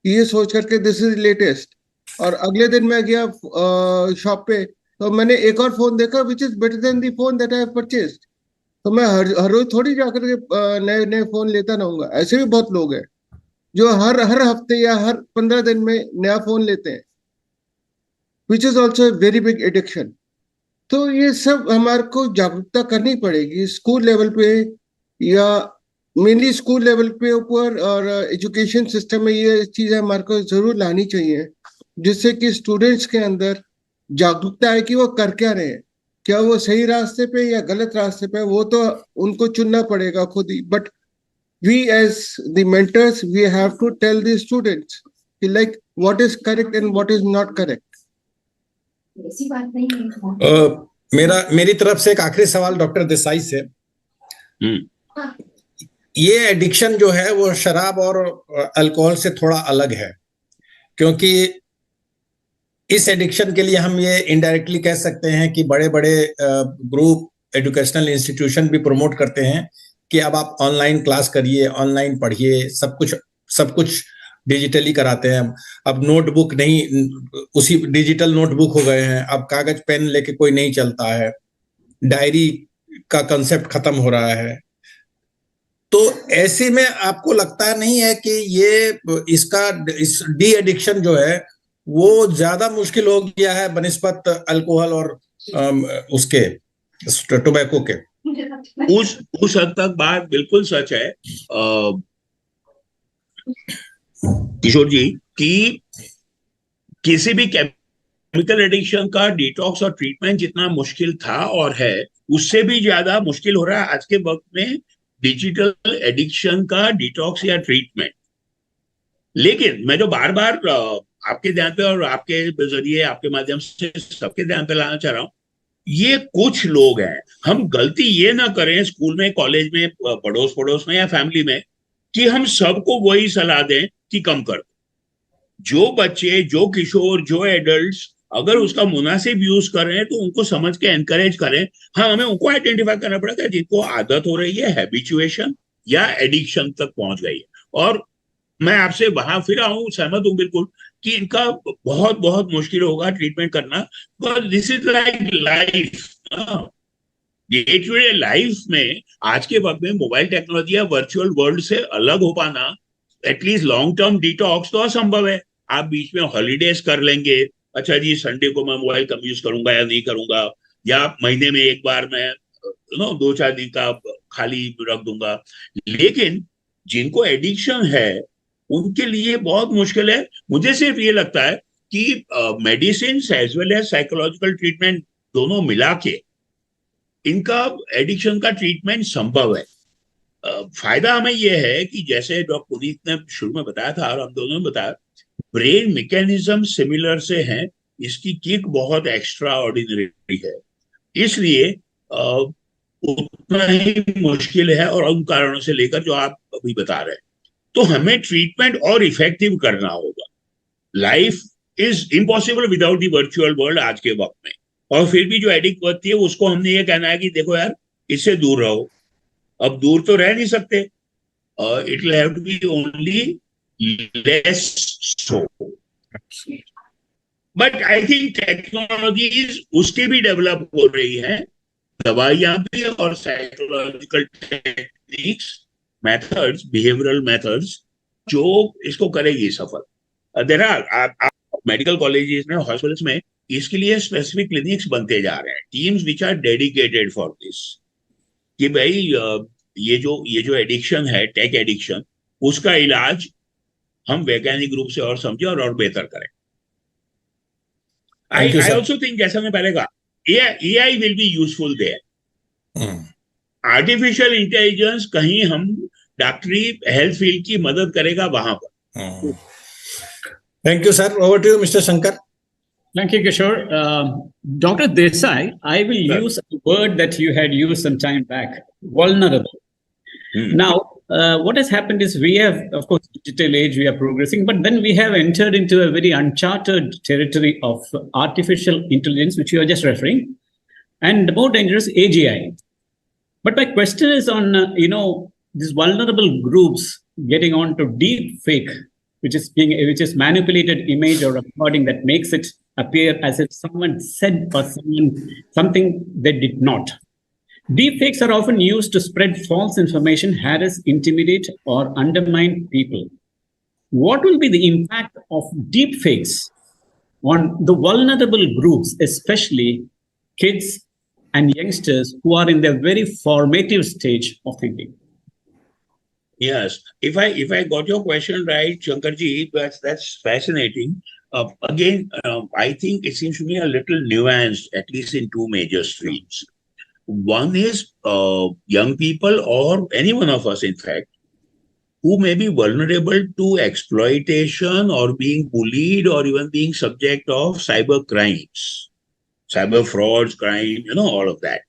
ये सोच करके दिस इज लेटेस्ट, और अगले दिन मैं गया शॉप पे, तो मैंने एक और फोन देखा which is better than the phone that I have purchased. तो मैं हर रोज थोड़ी जाकर के नए नए फोन लेता रहूंगा। ऐसे भी बहुत लोग हैं जो हर हर हफ्ते या हर 15 दिन में नया फोन लेते हैं, which is also very big addiction. तो ये सब हमारे को जागरूकता करनी पड़ेगी स्कूल लेवल पे, या मेनली स्कूल लेवल पे ऊपर, और एजुकेशन सिस्टम में ये चीजें हमारे को जरूर लानी चाहिए, जिससे कि स्टूडेंट्स के अंदर जागरूकता है कि वो कर क्या रहे हैं, क्या वो सही रास्ते पे या गलत रास्ते पे, वो तो उनको चुनना पड़ेगा खुद ही। But we as the mentors we have to tell the students कि like what is correct and what is not correct. ऐसी बात नहीं है। मेरी तरफ से एक आखिरी सवाल डॉक्टर देसाई से। ये एडिक्शन जो है वो शराब और अल्कोहल से थोड़ा अलग है, क्योंकि इस एडिक्शन के लिए हम ये इनडायरेक्टली कह सकते हैं कि बड़े बड़े ग्रुप एजुकेशनल इंस्टीट्यूशन भी प्रमोट करते हैं कि अब आप ऑनलाइन क्लास करिए, ऑनलाइन पढ़िए, सब कुछ डिजिटली कराते हैं। अब नोटबुक नहीं, उसी डिजिटल नोटबुक हो गए हैं। अब कागज पेन लेके कोई नहीं चलता है, डायरी का कंसेप्ट खत्म हो रहा है। तो ऐसे में आपको लगता नहीं है कि ये इस डी एडिक्शन जो है वो ज्यादा मुश्किल हो गया है बनिस्बत अल्कोहल और उसके टोबैको के? उस हद तक बात बिल्कुल सच है किशोर जी, कि किसी भी केमिकल एडिक्शन का डिटॉक्स और ट्रीटमेंट जितना मुश्किल था और है, उससे भी ज्यादा मुश्किल हो रहा है आज के वक्त में डिजिटल एडिक्शन का डिटॉक्स या ट्रीटमेंट। लेकिन मैं जो बार बार आपके ध्यान पे और आपके जरिए, आपके माध्यम से सबके ध्यान पे लाना चाह रहा हूं, ये कुछ लोग हैं। हम गलती ये ना करें स्कूल में, कॉलेज में, पड़ोस पड़ोस में या फैमिली में, कि हम सबको वही सलाह दें कि कम कर। जो बच्चे, जो किशोर, जो एडल्ट्स अगर उसका मुनासिब यूज कर रहे हैं तो उनको समझ के एनकरेज करें। हाँ, हमें उनको आइडेंटिफाई करना पड़ेगा जिनको आदत हो रही है, हैबिचुएशन या एडिक्शन तक पहुंच गई है। और मैं आपसे वहां फिर आऊं, सहमत हूं बिल्कुल कि इनका बहुत बहुत मुश्किल होगा ट्रीटमेंट करना, because this is like life. Day to day life में आज के वक्त में मोबाइल टेक्नोलॉजी या वर्चुअल वर्ल्ड से अलग हो पाना, एटलीस्ट लॉन्ग टर्म डिटॉक्स तो असंभव है। आप बीच में हॉलीडेज कर लेंगे, अच्छा जी संडे को मैं मोबाइल कम यूज करूंगा या नहीं करूंगा, या महीने में एक बार मैं 2-4 दिन का खाली रख दूंगा। लेकिन जिनको एडिक्शन है उनके लिए बहुत मुश्किल है। मुझे सिर्फ ये लगता है कि medicine as well as psychological treatment दोनों मिला के इनका एडिक्शन का ट्रीटमेंट संभव है। फायदा हमें यह है कि जैसे डॉक्टर पुनीत ने शुरू में बताया था और हम दोनों ने बताया, ब्रेन मैकेनिज्म सिमिलर से हैं, इसकी किक बहुत एक्स्ट्रा ऑर्डिनरी है, इसलिए उतना ही मुश्किल है। और उन कारणों से लेकर जो आप अभी बता रहे हैं, तो हमें ट्रीटमेंट और इफेक्टिव करना होगा। Life is impossible without the virtual world आज के वक्त में। और फिर भी जो एडिक्ट बढ़ती है उसको हमने ये कहना है कि देखो यार, इससे दूर रहो। अब दूर तो रह नहीं सकते, it will have to be only less so. But I think technologies उसकी भी डेवलप हो रही है, दवाइयां भी और psychological techniques, methods, behavioural methods, जो इसको करेगी सफल। देयर आर मेडिकल कॉलेजेस में, हॉस्पिटल्स में इसके लिए स्पेसिफिक क्लिनिक्स बनते जा रहे हैं, teams which are dedicated for this, कि भाई ये जो एडिक्शन है, टेक एडिक्शन, उसका इलाज हम वैज्ञानिक रूप से और समझे और बेहतर करें। आई ऑल्सो थिंक, जैसा मैं पहले कहा, AI will be useful there. Artificial intelligence कहीं हम डॉक्टरी हेल्थ फील्ड की मदद करेगा वहां पर। Thank you sir. Over to you mister Shankar. Thank you, Kishore. Dr. Desai, I will use a word that you had used some time back, vulnerable. Now, what has happened is we have, of course, digital age, we are progressing, but then we have entered into a very uncharted territory of artificial intelligence, which you are just referring, and the more dangerous AGI. But my question is on, these vulnerable groups getting on to deep fake, which is manipulated image or recording that makes it appear as if someone said or something they did not. Deepfakes are often used to spread false information, harass, intimidate, or undermine people. What will be the impact of deepfakes on the vulnerable groups, especially kids and youngsters who are in their very formative stage of thinking? Yes, if I got your question right, Shankarji, that's fascinating. Again, I think it seems to me a little nuanced, at least in two major streams. One is young people, or any one of us, in fact, who may be vulnerable to exploitation or being bullied or even being subject of cyber crimes, cyber frauds, crime, all of that.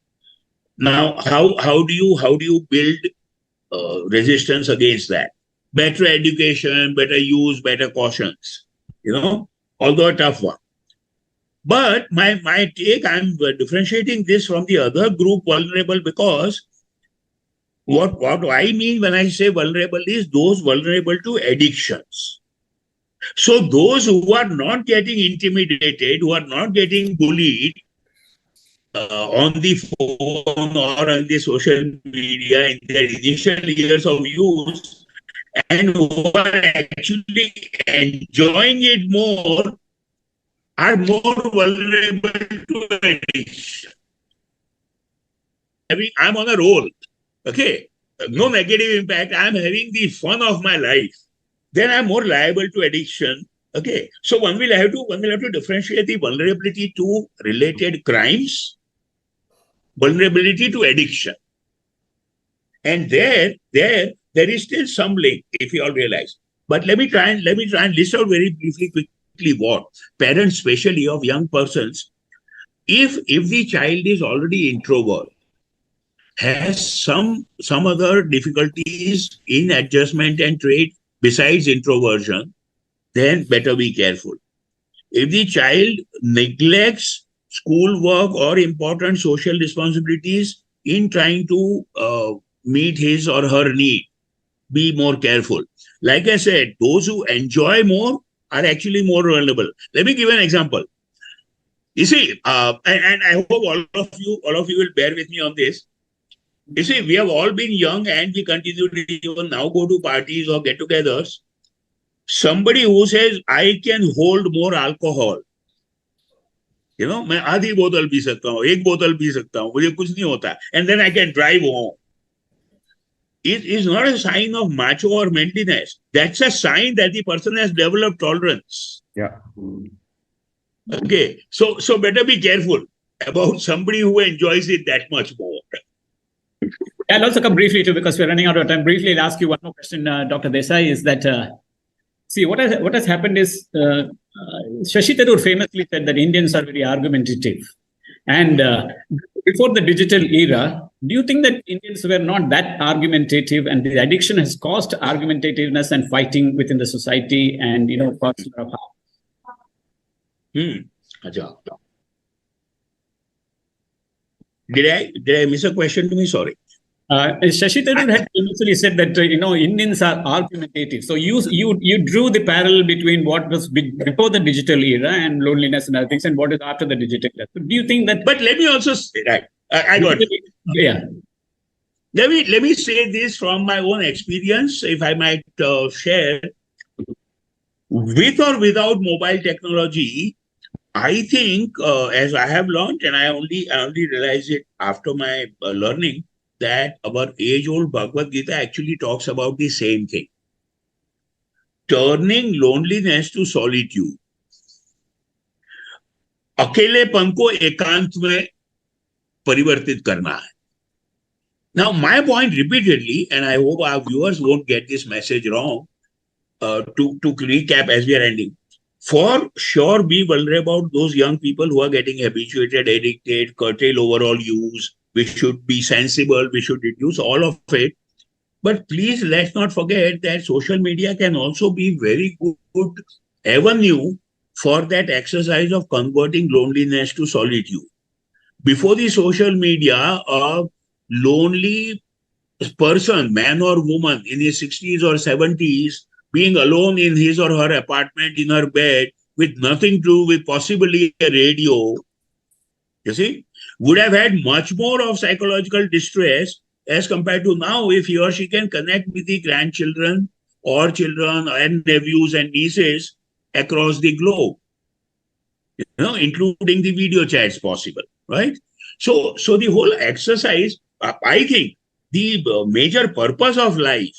Now, how do you build resistance against that? Better education, better use, better cautions, although a tough one. But my take, I'm differentiating this from the other group, vulnerable, because what I mean when I say vulnerable is those vulnerable to addictions. So those who are not getting intimidated, who are not getting bullied on the phone or on the social media in their initial years of use, and who are actually enjoying it more, are more vulnerable to addiction. I'm on a roll, okay? No negative impact. I'm having the fun of my life. Then I'm more liable to addiction. Okay, so one will have to differentiate the vulnerability to related crimes, vulnerability to addiction, and there is still some link, if you all realize. But let me try and list out very briefly, quickly, what parents, especially of young persons, if the child is already introvert, has some other difficulties in adjustment and trait besides introversion, then better be careful. If the child neglects schoolwork or important social responsibilities in trying to meet his or her need, be more careful. Like I said, those who enjoy more are actually more vulnerable. Let me give an example. You see, and I hope all of you will bear with me on this. You see, we have all been young and we continue to even now go to parties or get-togethers. Somebody who says, I can hold more alcohol, मैं आधी बोतल P सकता हूँ, एक बोतल P सकता हूँ, मुझे कुछ नहीं होता, and then I can drive home. It is not a sign of macho or manliness. That's a sign that the person has developed tolerance. Yeah. Okay, so better be careful about somebody who enjoys it that much more. I'll also come briefly too, because we're running out of time. Briefly, I'll ask you one more question, Dr. Desai, is that, see, what has happened is, Shashi Tharoor famously said that Indians are very argumentative. And before the digital era, do you think that Indians were not that argumentative, and the addiction has caused argumentativeness and fighting within the society and, caused a lot of harm? Did I miss a question to me? Sorry. Shashi Tharoor had initially said that Indians are argumentative. So you drew the parallel between what was before the digital era and loneliness and other things, and what is after the digital era. So do you think that? But let me also say, right, I got it. Yeah. Let me say this from my own experience, if I might share. With or without mobile technology, I think, as I have learned, and I only realized it after my learning, that our age-old Bhagavad Gita actually talks about the same thing. Turning loneliness to solitude. अकेलेपन को एकांत में परिवर्तित करना है. Now, my point repeatedly, and I hope our viewers won't get this message wrong, to recap as we are ending. For sure, be vulnerable about those young people who are getting habituated, addicted, curtail overall use. We should be sensible. We should reduce all of it. But please, let's not forget that social media can also be very good avenue for that exercise of converting loneliness to solitude. Before the social media, a lonely person, man or woman, in his 60s or 70s, being alone in his or her apartment, in her bed, with nothing to do, with possibly a radio, you see, would have had much more of psychological distress as compared to now, if he or she can connect with the grandchildren or children and nephews and nieces across the globe, including the video chats possible, right? So the whole exercise, I think the major purpose of life,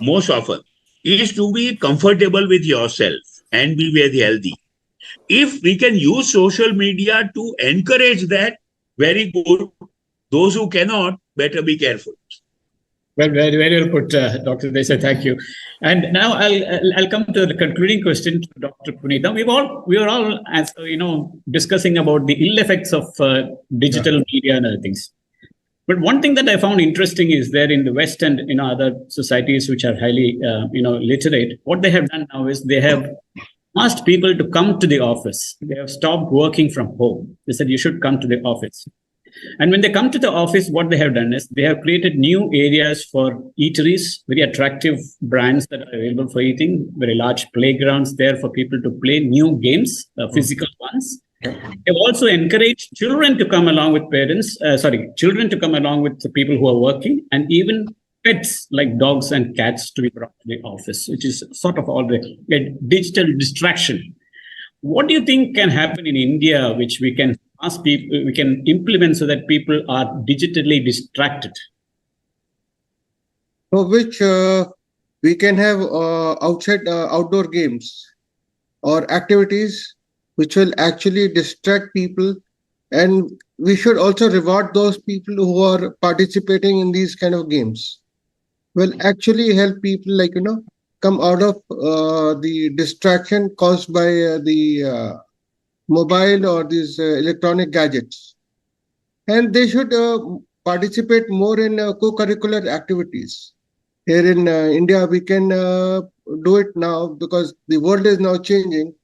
most often, is to be comfortable with yourself and be very healthy. If we can use social media to encourage that, very good. Those who cannot, better be careful. Well, very, very well put, Dr. Desai. Thank you. And now I'll come to the concluding question to Dr. Punita. We are all, as discussing about the ill effects of digital media and other things. But one thing that I found interesting is there in the West and other societies which are highly literate. What they have done now is they have asked people to come to the office. They have stopped working from home. They said you should come to the office. And when they come to the office, what they have done is they have created new areas for eateries, very attractive brands that are available for eating, very large playgrounds there for people to play new games, physical ones. They've also encouraged children to come along with children to come along with the people who are working, and even pets like dogs and cats to be brought to the office, which is sort of all the digital distraction. What do you think can happen in India, which we can ask people, we can implement so that people are digitally distracted? For which we can have outdoor games or activities which will actually distract people, and we should also reward those people who are participating in these kind of games. Will actually help people come out of the distraction caused by the mobile or these electronic gadgets, and they should participate more in co-curricular activities. Here in India, we can do it now because the world is now changing,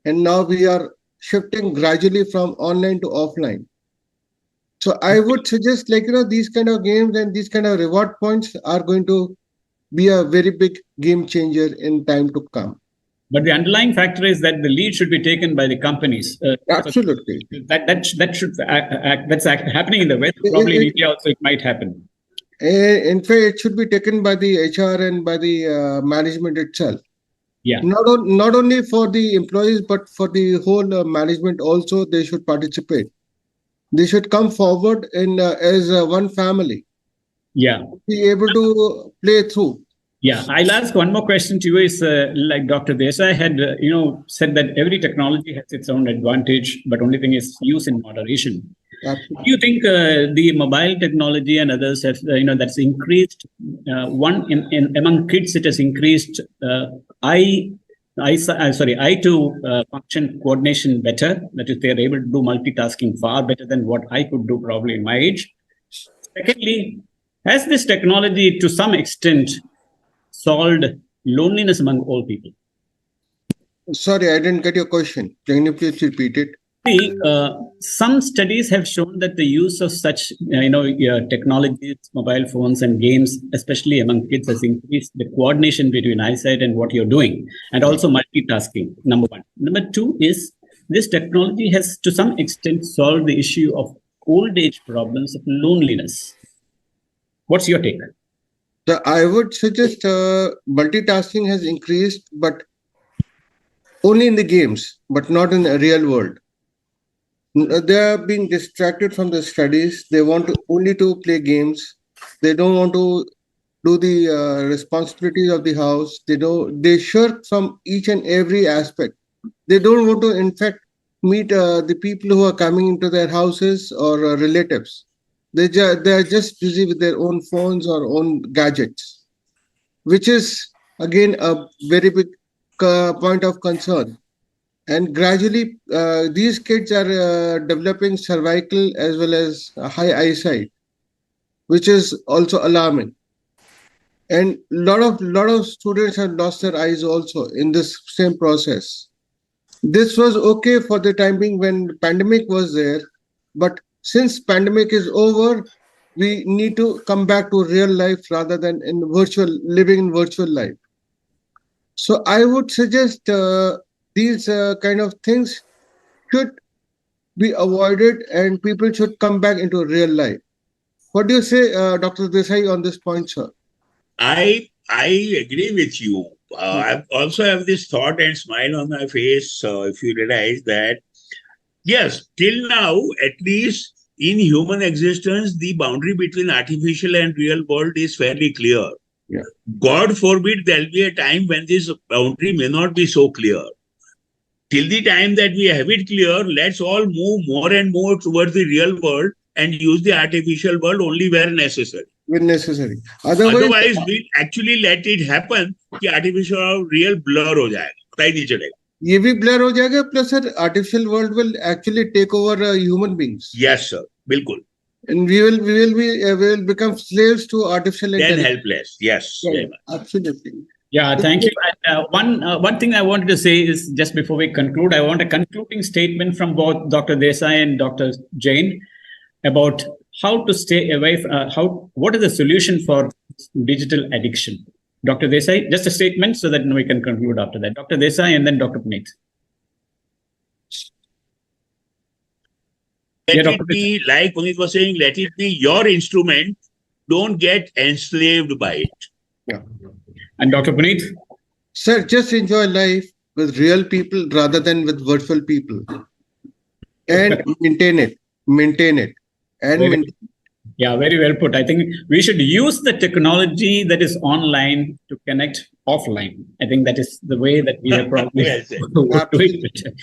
and now we are shifting gradually from online to offline. So I would suggest these kind of games and these kind of reward points are going to be a very big game changer in time to come. But the underlying factor is that the lead should be taken by the companies. Absolutely. That's happening in the West. Probably in India also it might happen. In fact, it should be taken by the HR and by the management itself. Yeah. Not only for the employees, but for the whole management also, they should participate. They should come forward as one family. Yeah. Be able to play through. Yeah, I'll ask one more question to you. Is like Dr. Desai had, said that every technology has its own advantage, but only thing is use in moderation. Absolutely. Do you think the mobile technology and others have, that's increased? Among kids, it has increased eye to function coordination better. That is, they are able to do multitasking far better than what I could do probably in my age. Secondly, has this technology to some extent solved loneliness among all people? Sorry, I didn't get your question. Can you please repeat it? Some studies have shown that the use of such, technologies, mobile phones and games, especially among kids, has increased the coordination between eyesight and what you're doing, and also multitasking, number one. Number two is this technology has to some extent solved the issue of old age problems of loneliness. What's your take? So I would suggest multitasking has increased, but only in the games, but not in the real world. They are being distracted from the studies. They want only to play games. They don't want to do the responsibilities of the house. They shirk from each and every aspect. They don't want to, in fact, meet the people who are coming into their houses or relatives. They are just busy with their own phones or own gadgets, which is again a very big point of concern. And gradually, these kids are developing cervical as well as high eyesight, which is also alarming. And lot of students have lost their eyes also in this same process. This was okay for the time being when the pandemic was there, but since pandemic is over, we need to come back to real life rather than living in virtual life. So I would suggest these kind of things should be avoided and people should come back into real life. What do you say, Dr. Desai, on this point, sir? I agree with you. I also have this thought and smile on my face if you realize that, yes, till now, at least in human existence, the boundary between artificial and real world is fairly clear. Yeah. God forbid there'll be a time when this boundary may not be so clear. Till the time that we have it clear, let's all move more and more towards the real world and use the artificial world only where necessary. When necessary. Otherwise, we'll actually let it happen कि artificial और real blur हो जाएगा, पता ही नहीं चलेगा. ये भी blur हो जाएगा, plus artificial world will actually take over human beings. Yes, sir. बिल्कुल. And we will become slaves to artificial intelligence. Then helpless. Yes. Yeah, absolutely. Yeah, thank you. And one thing I wanted to say is, just before we conclude, I want a concluding statement from both Dr. Desai and Dr. Jain. about how to stay away from, what is the solution for digital addiction. Dr. Desai, just a statement so that we can conclude after that. Dr. Desai and then Dr. Puneet. Let it be, like Puneet was saying, let it be your instrument. Don't get enslaved by it. Yeah. And Dr. Puneet? Sir, just enjoy life with real people rather than with virtual people. And maintain it. Yeah, very well put. I think we should use the technology that is online to connect offline. I think that is the way that we have probably doing it.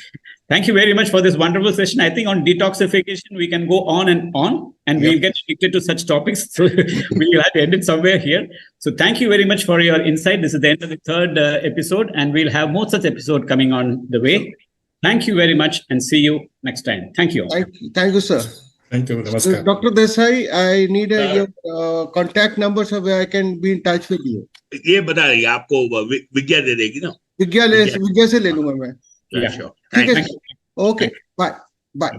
Thank you very much for this wonderful session. I think on detoxification, we can go on, and we'll get addicted to such topics. So we'll have to end it somewhere here. So thank you very much for your insight. This is the end of the third episode, and we'll have more such episodes coming on the way. Thank you very much, and see you next time. Thank you. Thank you, sir. Thank you. Namaskar. Dr. Desai, I need your contact number so where I can be in touch with you. ये बता रही आपको विज्ञा दे देगी ना? विज्ञा से ले लूंगा मैं. Yeah, sure. ठीक है. Okay. Bye.